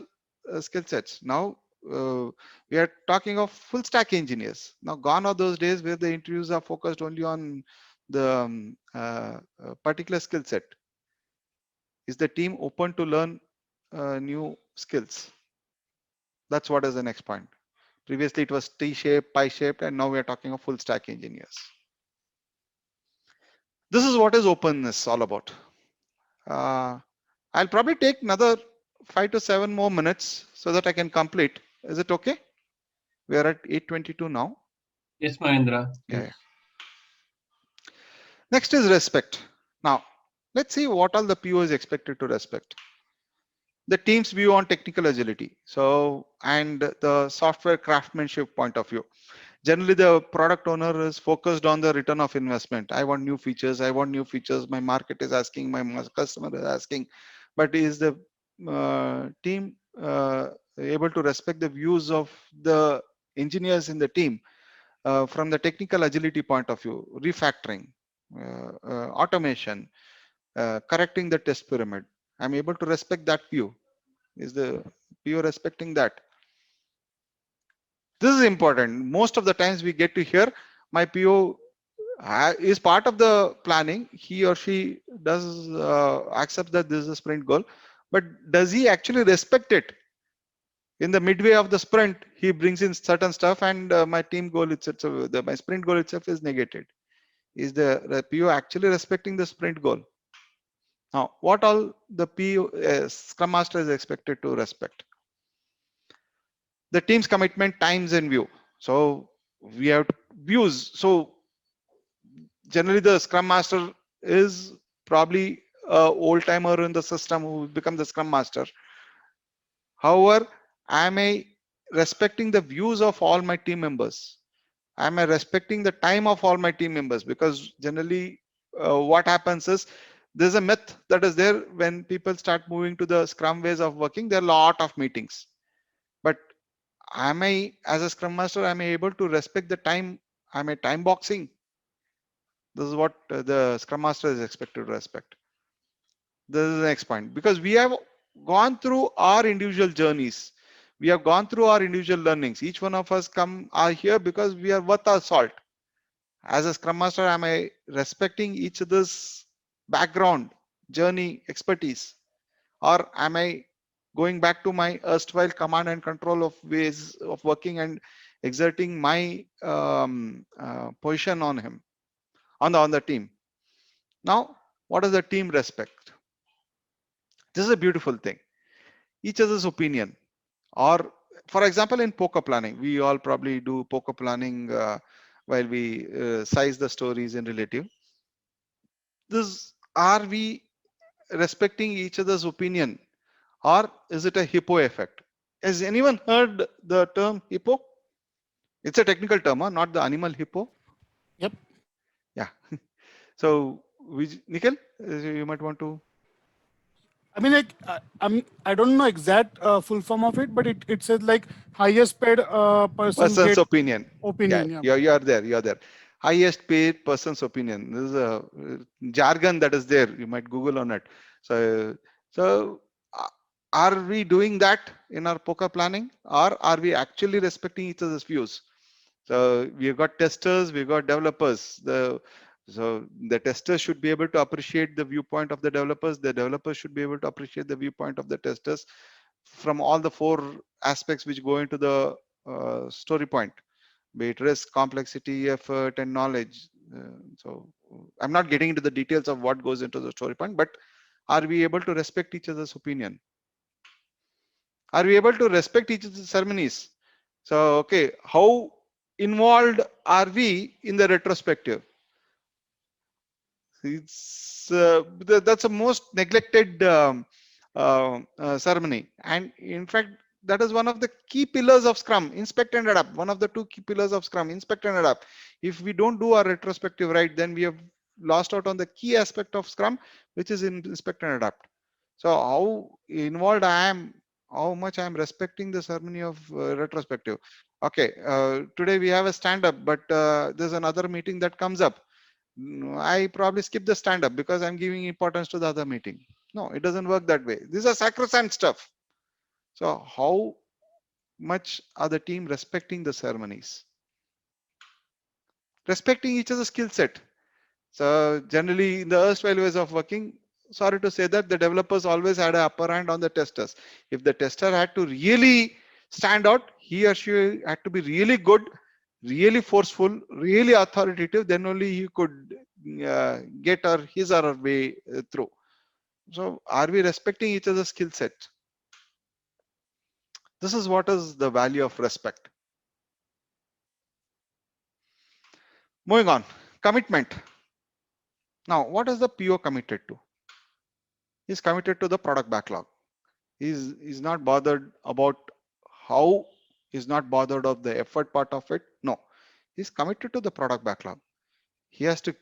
skill sets? Now we are talking of full stack engineers. Now gone are those days where the interviews are focused only on the particular skill set. Is the team open to learn new skills? That's what is the next point. Previously it was T-shaped, pie-shaped, and now we are talking of full stack engineers. This is what is openness all about. I'll probably take another 5 to 7 more minutes so that I can complete. Is it okay? We are at 8:22 now. Yes, Mahendra. Yeah. Next is respect. Now, let's see what all the PO is expected to respect. The team's view on technical agility. So, and the software craftsmanship point of view. Generally, the product owner is focused on the return of investment. I want new features. I want new features. My market is asking, my customer is asking. But is the team able to respect the views of the engineers in the team from the technical agility point of view, refactoring, automation, correcting the test pyramid? I'm able to respect that view. Is the PO respecting that? This is important. Most of the times we get to hear my PO is part of the planning. He or she does accept that this is a sprint goal, but does he actually respect it? In the midway of the sprint, he brings in certain stuff, and my team goal itself, my sprint goal itself is negated. Is the PO actually respecting the sprint goal? Now, what all the PO Scrum Master is expected to respect? The team's commitment, times, and view. So we have views. So generally, the Scrum Master is probably an old timer in the system who become the Scrum Master. However, am I respecting the views of all my team members? Am I respecting the time of all my team members? Because generally, what happens is there's a myth that is there when people start moving to the Scrum ways of working. There are a lot of meetings, but am I, as a Scrum Master, am I able to respect the time? Am I time boxing? This is what the Scrum Master is expected to respect. This is the next point, because we have gone through our individual journeys. We have gone through our individual learnings. Each one of us are here because we are worth our salt. As a Scrum Master, am I respecting each other's background? journey expertise, or am I going back to my erstwhile command and control of ways of working and exerting my position on him, on the team? Now, what is the team respect? This is a beautiful thing. Each other's opinion, or for example, in poker planning, we all probably do poker planning while we size the stories in relative. Are we respecting each other's opinion, or is it a hippo effect? Has anyone heard the term hippo? It's a technical term, not the animal hippo. Yep. Yeah. So, Nikhil, you might want to. I mean, like, I don't know exact full form of it, but it says like highest paid person Person's get opinion. opinion. Yeah. You're there. You're there. Highest paid person's opinion. This is a jargon that is there. You might Google on it. So are we doing that in our poker planning, or are we actually respecting each other's views? So we've got testers, we've got developers. So the testers should be able to appreciate the viewpoint of the developers. The developers should be able to appreciate the viewpoint of the testers from all the four aspects which go into the story point, be it risk, complexity, effort, and knowledge. So I'm not getting into the details of what goes into the story point, but are we able to respect each other's opinion? Are we able to respect each other's ceremonies? So, okay, how involved are we in the retrospective? It's that's a most neglected ceremony, and in fact, that is one of the key pillars of Scrum. Inspect and adapt. One of the two key pillars of Scrum. Inspect and adapt. If we don't do our retrospective right, then we have lost out on the key aspect of Scrum, which is inspect and adapt. So, how involved I am, how much I am respecting the ceremony of retrospective. Okay, today we have a stand-up, but there's another meeting that comes up. I probably skip the stand-up because I'm giving importance to the other meeting. No, it doesn't work that way. These are sacrosanct stuff. So how much are the team respecting the ceremonies? Respecting each other's skill set. So generally in the erstwhile ways of working, sorry to say that the developers always had an upper hand on the testers. If the tester had to really stand out, he or she had to be really good, really forceful, really authoritative, then only he could get his or her way through. So are we respecting each other's skill set? This is what is the value of respect. Moving on, commitment. Now, what is the PO committed to? He's committed to the product backlog. He's not bothered about how, he's not bothered of the effort part of it. No, he's committed to the product backlog. He has to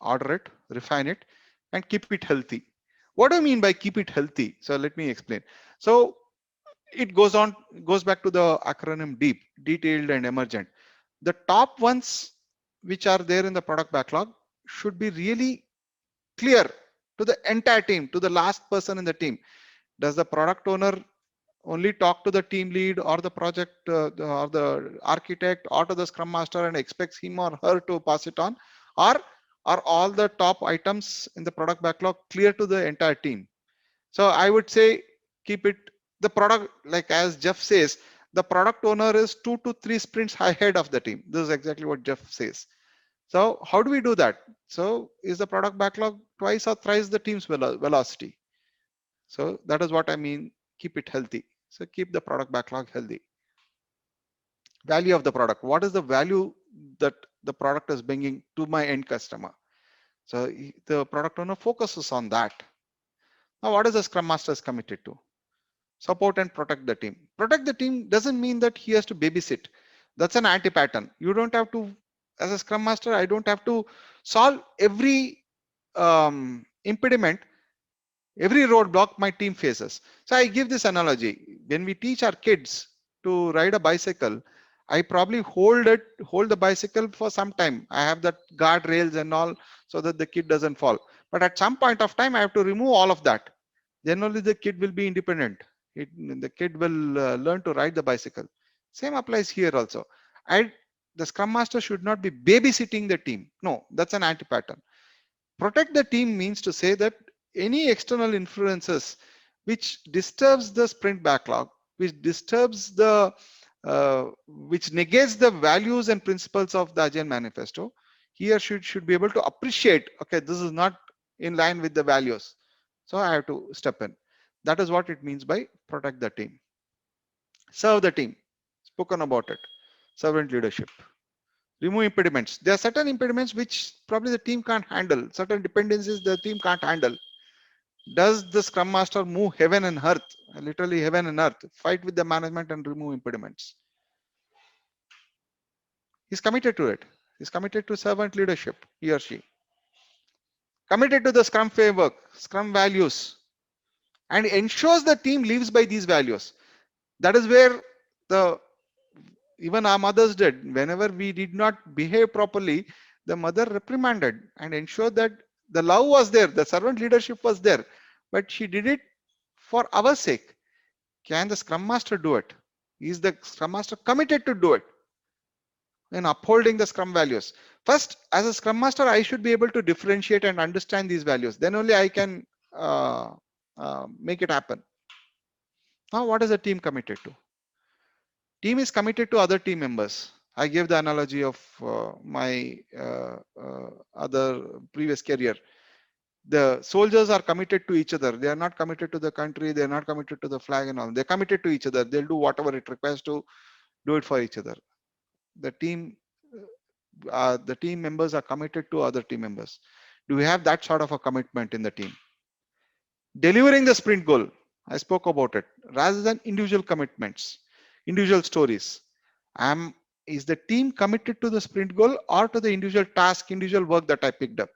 order it, refine it, and keep it healthy. What do I mean by keep it healthy? So let me explain. So it goes back to the acronym DEEP, detailed and emergent. The top ones which are there in the product backlog should be really clear to the entire team, to the last person in the team. Does the product owner only talk to the team lead or the project or the architect or to the scrum master and expects him or her to pass it on? Or are all the top items in the product backlog clear to the entire team? So I would say keep it, the product, like as Jeff says, the product owner is 2 to 3 sprints ahead of the team. This is exactly what Jeff says. So how do we do that? So is the product backlog twice or thrice the team's velocity? So that is what I mean, keep it healthy. So keep the product backlog healthy. Value of the product. What is the value that the product is bringing to my end customer? So the product owner focuses on that. Now, what is the Scrum Master is committed to? Support and protect the team. Protect the team doesn't mean that he has to babysit. That's an anti-pattern. You don't have to, as a Scrum Master, I don't have to solve every impediment, every roadblock my team faces. So I give this analogy. When we teach our kids to ride a bicycle, I probably hold the bicycle for some time. I have that guardrails and all so that the kid doesn't fall. But at some point of time, I have to remove all of that. Then only the kid will be independent. The kid will learn to ride the bicycle. Same applies here also. The Scrum Master should not be babysitting the team. No, that's an anti-pattern. Protect the team means to say that any external influences which disturbs the sprint backlog, which disturbs the which negates the values and principles of the Agile Manifesto, he or she should be able to appreciate, okay, this is not in line with the values, so I have to step in. That is what it means by protect the team. Serve the team, spoken about it. Servant leadership. Remove impediments. There are certain impediments which probably the team can't handle, certain dependencies the team can't handle. Does the Scrum Master move heaven and earth, literally heaven and earth, fight with the management and remove impediments? He's committed to it. He's committed to servant leadership, he or she. Committed to the Scrum framework, Scrum values, and ensures the team lives by these values. That is where even our mothers did. Whenever we did not behave properly, the mother reprimanded and ensured that the love was there, the servant leadership was there, but she did it for our sake. Can the Scrum Master do it? Is the Scrum Master committed to do it in upholding the Scrum values? First, as a Scrum Master, I should be able to differentiate and understand these values. Then only I can make it happen. Now, what is the team committed to? Team is committed to other team members. I gave the analogy of my other previous career. The soldiers are committed to each other. They are not committed to the country. They are not committed to the flag and all. They're committed to each other. They'll do whatever it requires to do it for each other. The team members are committed to other team members. Do we have that sort of a commitment in the team? Delivering the sprint goal. I spoke about it. Rather than individual commitments, individual stories. Is the team committed to the sprint goal or to the individual task, individual work that I picked up?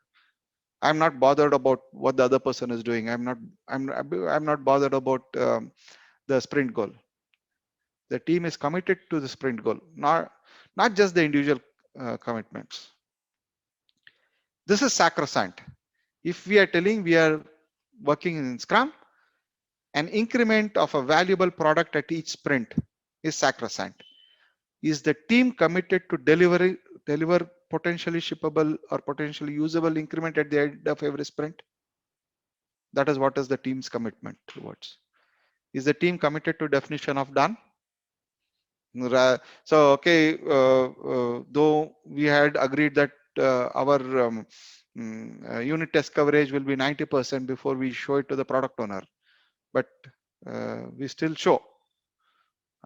I'm not bothered about what the other person is doing. I'm not bothered about the sprint goal. The team is committed to the sprint goal, not just the individual commitments. This is sacrosanct. If we are telling we are working in Scrum, an increment of a valuable product at each sprint is sacrosanct. Is the team committed to deliver potentially shippable or potentially usable increment at the end of every sprint? That is what is the team's commitment towards. Is the team committed to definition of done? So, okay, though we had agreed that our unit test coverage will be 90% before we show it to the product owner, but we still show.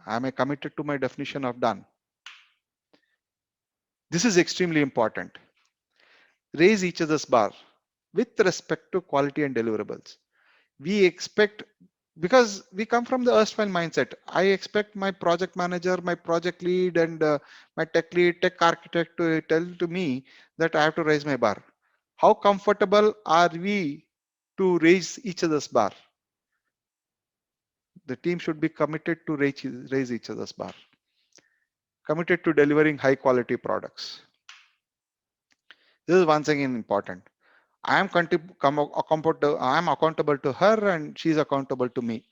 Am I committed to my definition of done? This is extremely important. Raise each other's bar with respect to quality and deliverables. We expect, because we come from the erstwhile mindset, I expect my project manager, my project lead, and my tech lead, tech architect to tell to me that I have to raise my bar. How comfortable are we to raise each other's bar? The team should be committed to raise each other's bar. Committed to delivering high quality products. This is once again important. I am accountable to her and she's accountable to me.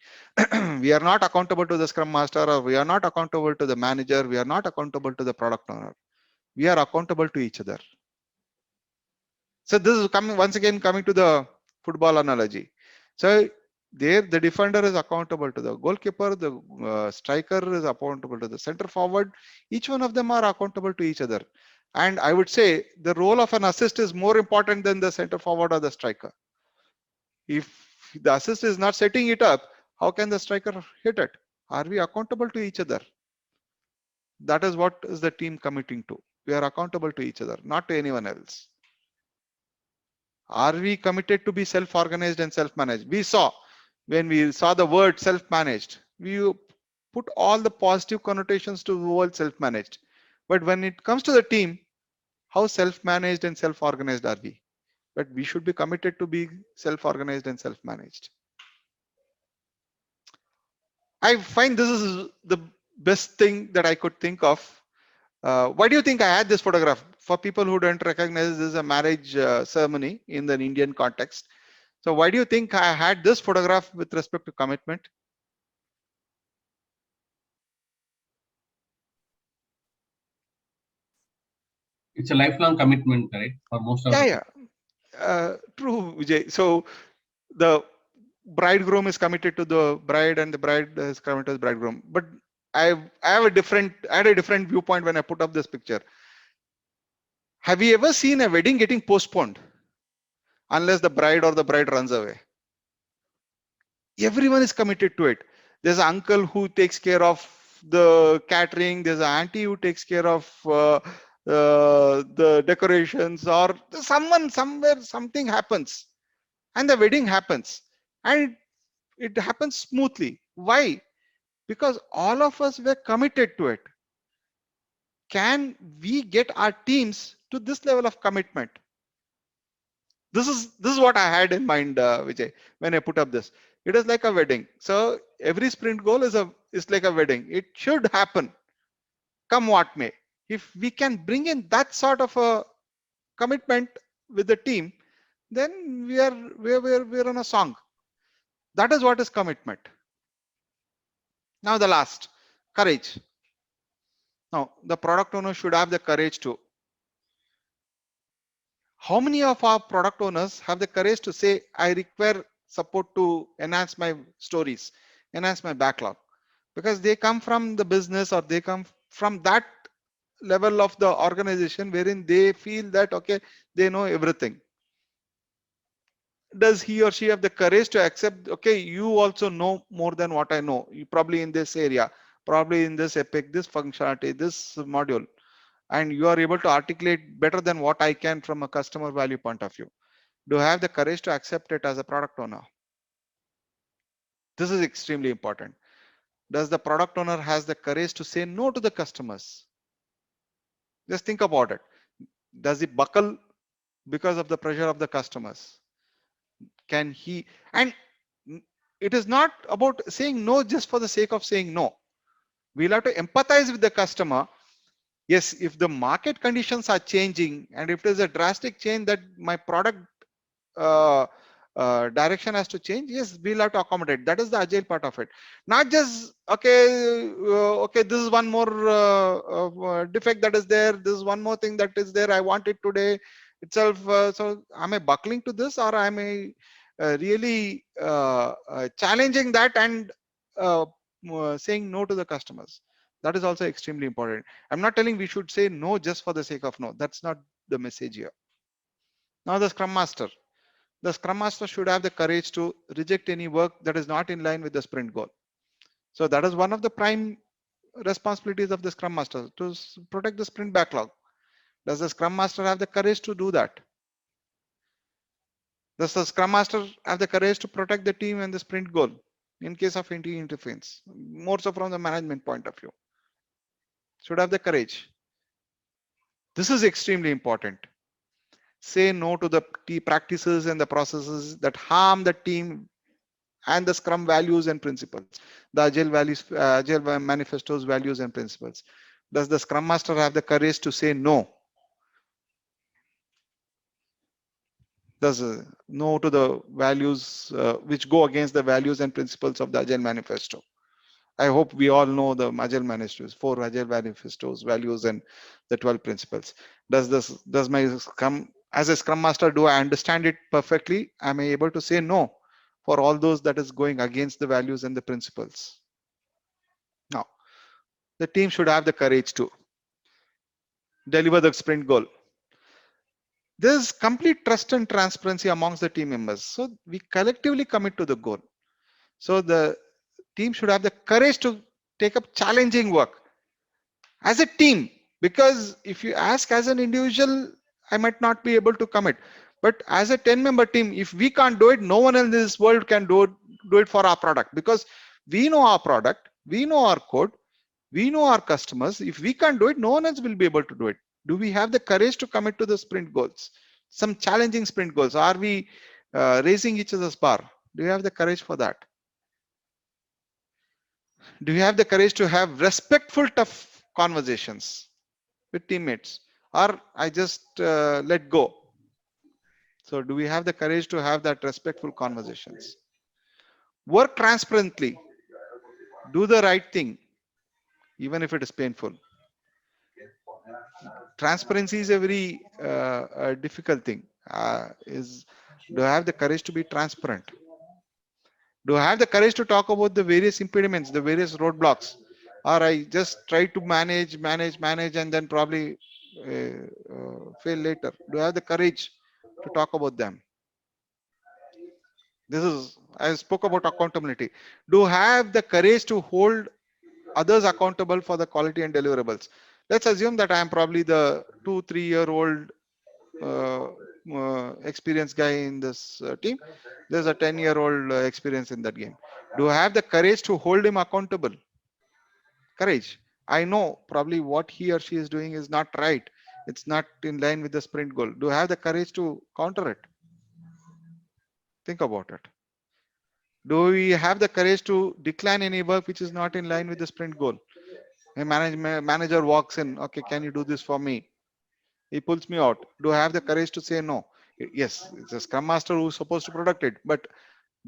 We are not accountable to the Scrum Master, or we are not accountable to the manager. We are not accountable to the product owner. We are accountable to each other. So this is once again coming to the football analogy. So there the defender is accountable to the goalkeeper, the striker is accountable to the center forward. Each one of them are accountable to each other. And I would say the role of an assist is more important than the center forward or the striker. If the assist is not setting it up, how can the striker hit it? Are we accountable to each other? That is what is the team committing to. We are accountable to each other, not to anyone else. Are we committed to be self-organized and self-managed? We saw, when we saw the word self-managed, we put all the positive connotations to the word self-managed. But when it comes to the team, how self-managed and self-organized are we? But we should be committed to be self-organized and self-managed. I find this is the best thing that I could think of. Why do you think I had this photograph? For people who don't recognize, this is a marriage ceremony in the Indian context. So why do you think I had this photograph with respect to commitment? It's a lifelong commitment, right? For most of Yeah, true, Vijay. So the bridegroom is committed to the bride and the bride is committed to the bridegroom. But I had a different viewpoint when I put up this picture. Have you ever seen a wedding getting postponed unless the bride or the bride runs away? Everyone is committed to it. There's an uncle who takes care of the catering. There's an auntie who takes care of the decorations, or someone somewhere, something happens and the wedding happens and it happens smoothly. Why? Because all of us were committed to it. Can we get our teams to this level of commitment? This is what I had in mind, Vijay, when I put up this. It is like a wedding. So every sprint goal is like a wedding. It should happen, come what may. If we can bring in that sort of a commitment with the team, then we're on a song. That is what is commitment. Now the last, courage. Now the product owner should have the courage to. How many of our product owners have the courage to say, I require support to enhance my stories, enhance my backlog? Because they come from the business, or they come from that level of the organization wherein they feel that, okay, they know everything. Does he or she have the courage to accept, okay, you also know more than what I know, you probably in this area, probably in this epic, this functionality, this module, and you are able to articulate better than what I can from a customer value point of view? Do I have the courage to accept it as a product owner? This is extremely important. Does the product owner has the courage to say no to the customers? Just think about it. Does he buckle because of the pressure of the customers? Can he? And it is not about saying no just for the sake of saying no. We'll have to empathize with the customer. Yes, if the market conditions are changing and if there's a drastic change that my product direction has to change, yes, we'll have to accommodate. That is the agile part of it. Not just, okay, this is one more defect that is there. This is one more thing that is there. I want it today itself. So am I buckling to this, or am I really challenging that and saying no to the customers? That is also extremely important. I'm not telling we should say no just for the sake of no. That's not the message here. Now the Scrum Master. The Scrum Master should have the courage to reject any work that is not in line with the sprint goal. So that is one of the prime responsibilities of the Scrum Master, to protect the sprint backlog. Does the Scrum Master have the courage to do that? Does the Scrum Master have the courage to protect the team and the sprint goal in case of any interference? More so from the management point of view. Should have the courage. This is extremely important. Say no to the practices and the processes that harm the team and the Scrum values and principles, the Agile manifestos values and principles. Does the Scrum Master have the courage to say no? Does no to the values which go against the values and principles of the Agile manifesto? I hope we all know the Agile manifestos, 4 Agile manifestos, values, and the 12 principles. Does my Scrum, as a Scrum Master, do I understand it perfectly? Am I able to say no for all those that is going against the values and the principles? Now, the team should have the courage to deliver the sprint goal. There's complete trust and transparency amongst the team members. So we collectively commit to the goal. So the team should have the courage to take up challenging work as a team, because if you ask as an individual, I might not be able to commit. But as a 10-member team, if we can't do it, no one in this world can do it for our product, because we know our product, we know our code, we know our customers. If we can't do it, no one else will be able to do it. Do we have the courage to commit to the sprint goals? Some challenging sprint goals. Are we raising each other's bar? Do you have the courage for that? Do you have the courage to have respectful, tough conversations with teammates, or I just let go? So do we have the courage to have that respectful conversations? Work transparently, do the right thing, even if it is painful. Transparency is a very difficult thing. Do I have the courage to be transparent? Do I have the courage to talk about the various impediments, the various roadblocks, or I just try to manage, and then probably fail later? Do I have the courage to talk about them? This is, I spoke about accountability. Do I have the courage to hold others accountable for the quality and deliverables? Let's assume that I am probably the 2-3 year old experienced guy in this team. There's a 10-year-old experience in that game. Do I have the courage to hold him accountable? Courage. I know probably what he or she is doing is not right. It's not in line with the sprint goal. Do I have the courage to counter it? Think about it. Do we have the courage to decline any work which is not in line with the sprint goal? A manager walks in, okay, can you do this for me? He pulls me out. Do I have the courage to say no? Yes, it's a scrum master who's supposed to protect it, but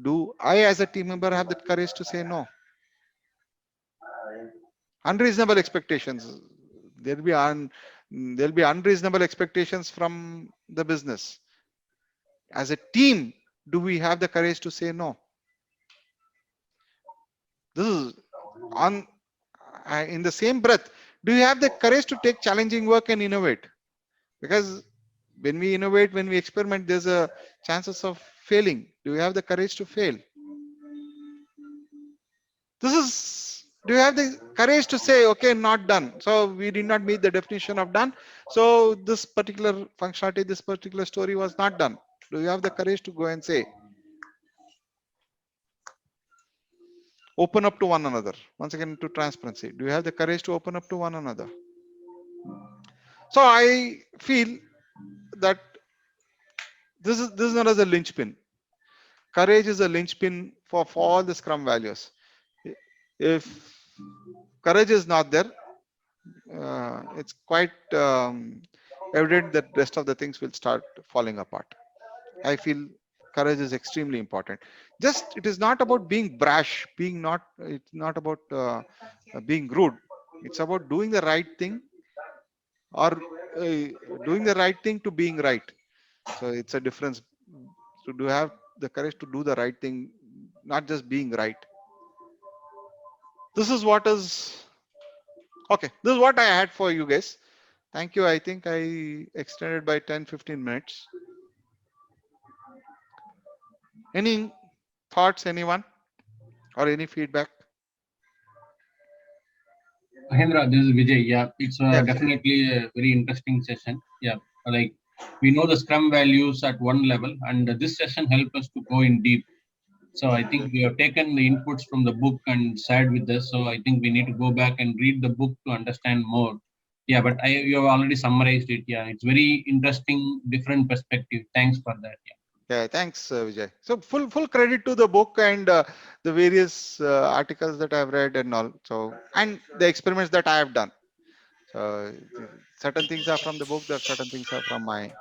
do I as a team member have the courage to say no? Unreasonable expectations. There'll be unreasonable expectations from the business. As a team, do we have the courage to say no? This is on in the same breath. Do you have the courage to take challenging work and innovate? Because when we innovate, when we experiment, there's a chances of failing. Do you have the courage to fail? Do you have the courage to say, okay, not done? So we did not meet the definition of done. So this particular functionality, this particular story was not done. Do you have the courage to go and say, open up to one another? Once again, to transparency. Do you have the courage to open up to one another? So I feel that this is not as a linchpin. Courage is a linchpin for all the Scrum values. If courage is not there, it's quite evident that rest of the things will start falling apart. I feel courage is extremely important. It is not about being brash, it's not about being rude. It's about doing the right thing, or doing the right thing to being right. So it's a difference. So do you have the courage to do the right thing, not just being right? This is what is okay. This is what I had for you guys. Thank you. I think I extended by 10-15 minutes. Any thoughts, anyone, or any feedback? Mahendra, this is Vijay. Yeah, it's Yeah, Vijay. definitely a very interesting session. Yeah, like we know the Scrum values at one level, and this session helped us to go in deep. So I think we have taken the inputs from the book and shared with us. So I think we need to go back and read the book to understand more. Yeah, but you have already summarized it. Yeah, it's very interesting, different perspective. Thanks for that. Yeah. Yeah, thanks, Vijay. So full credit to the book and the various articles that I've read and all. So, and the experiments that I have done. So certain things are from the book, certain things are from my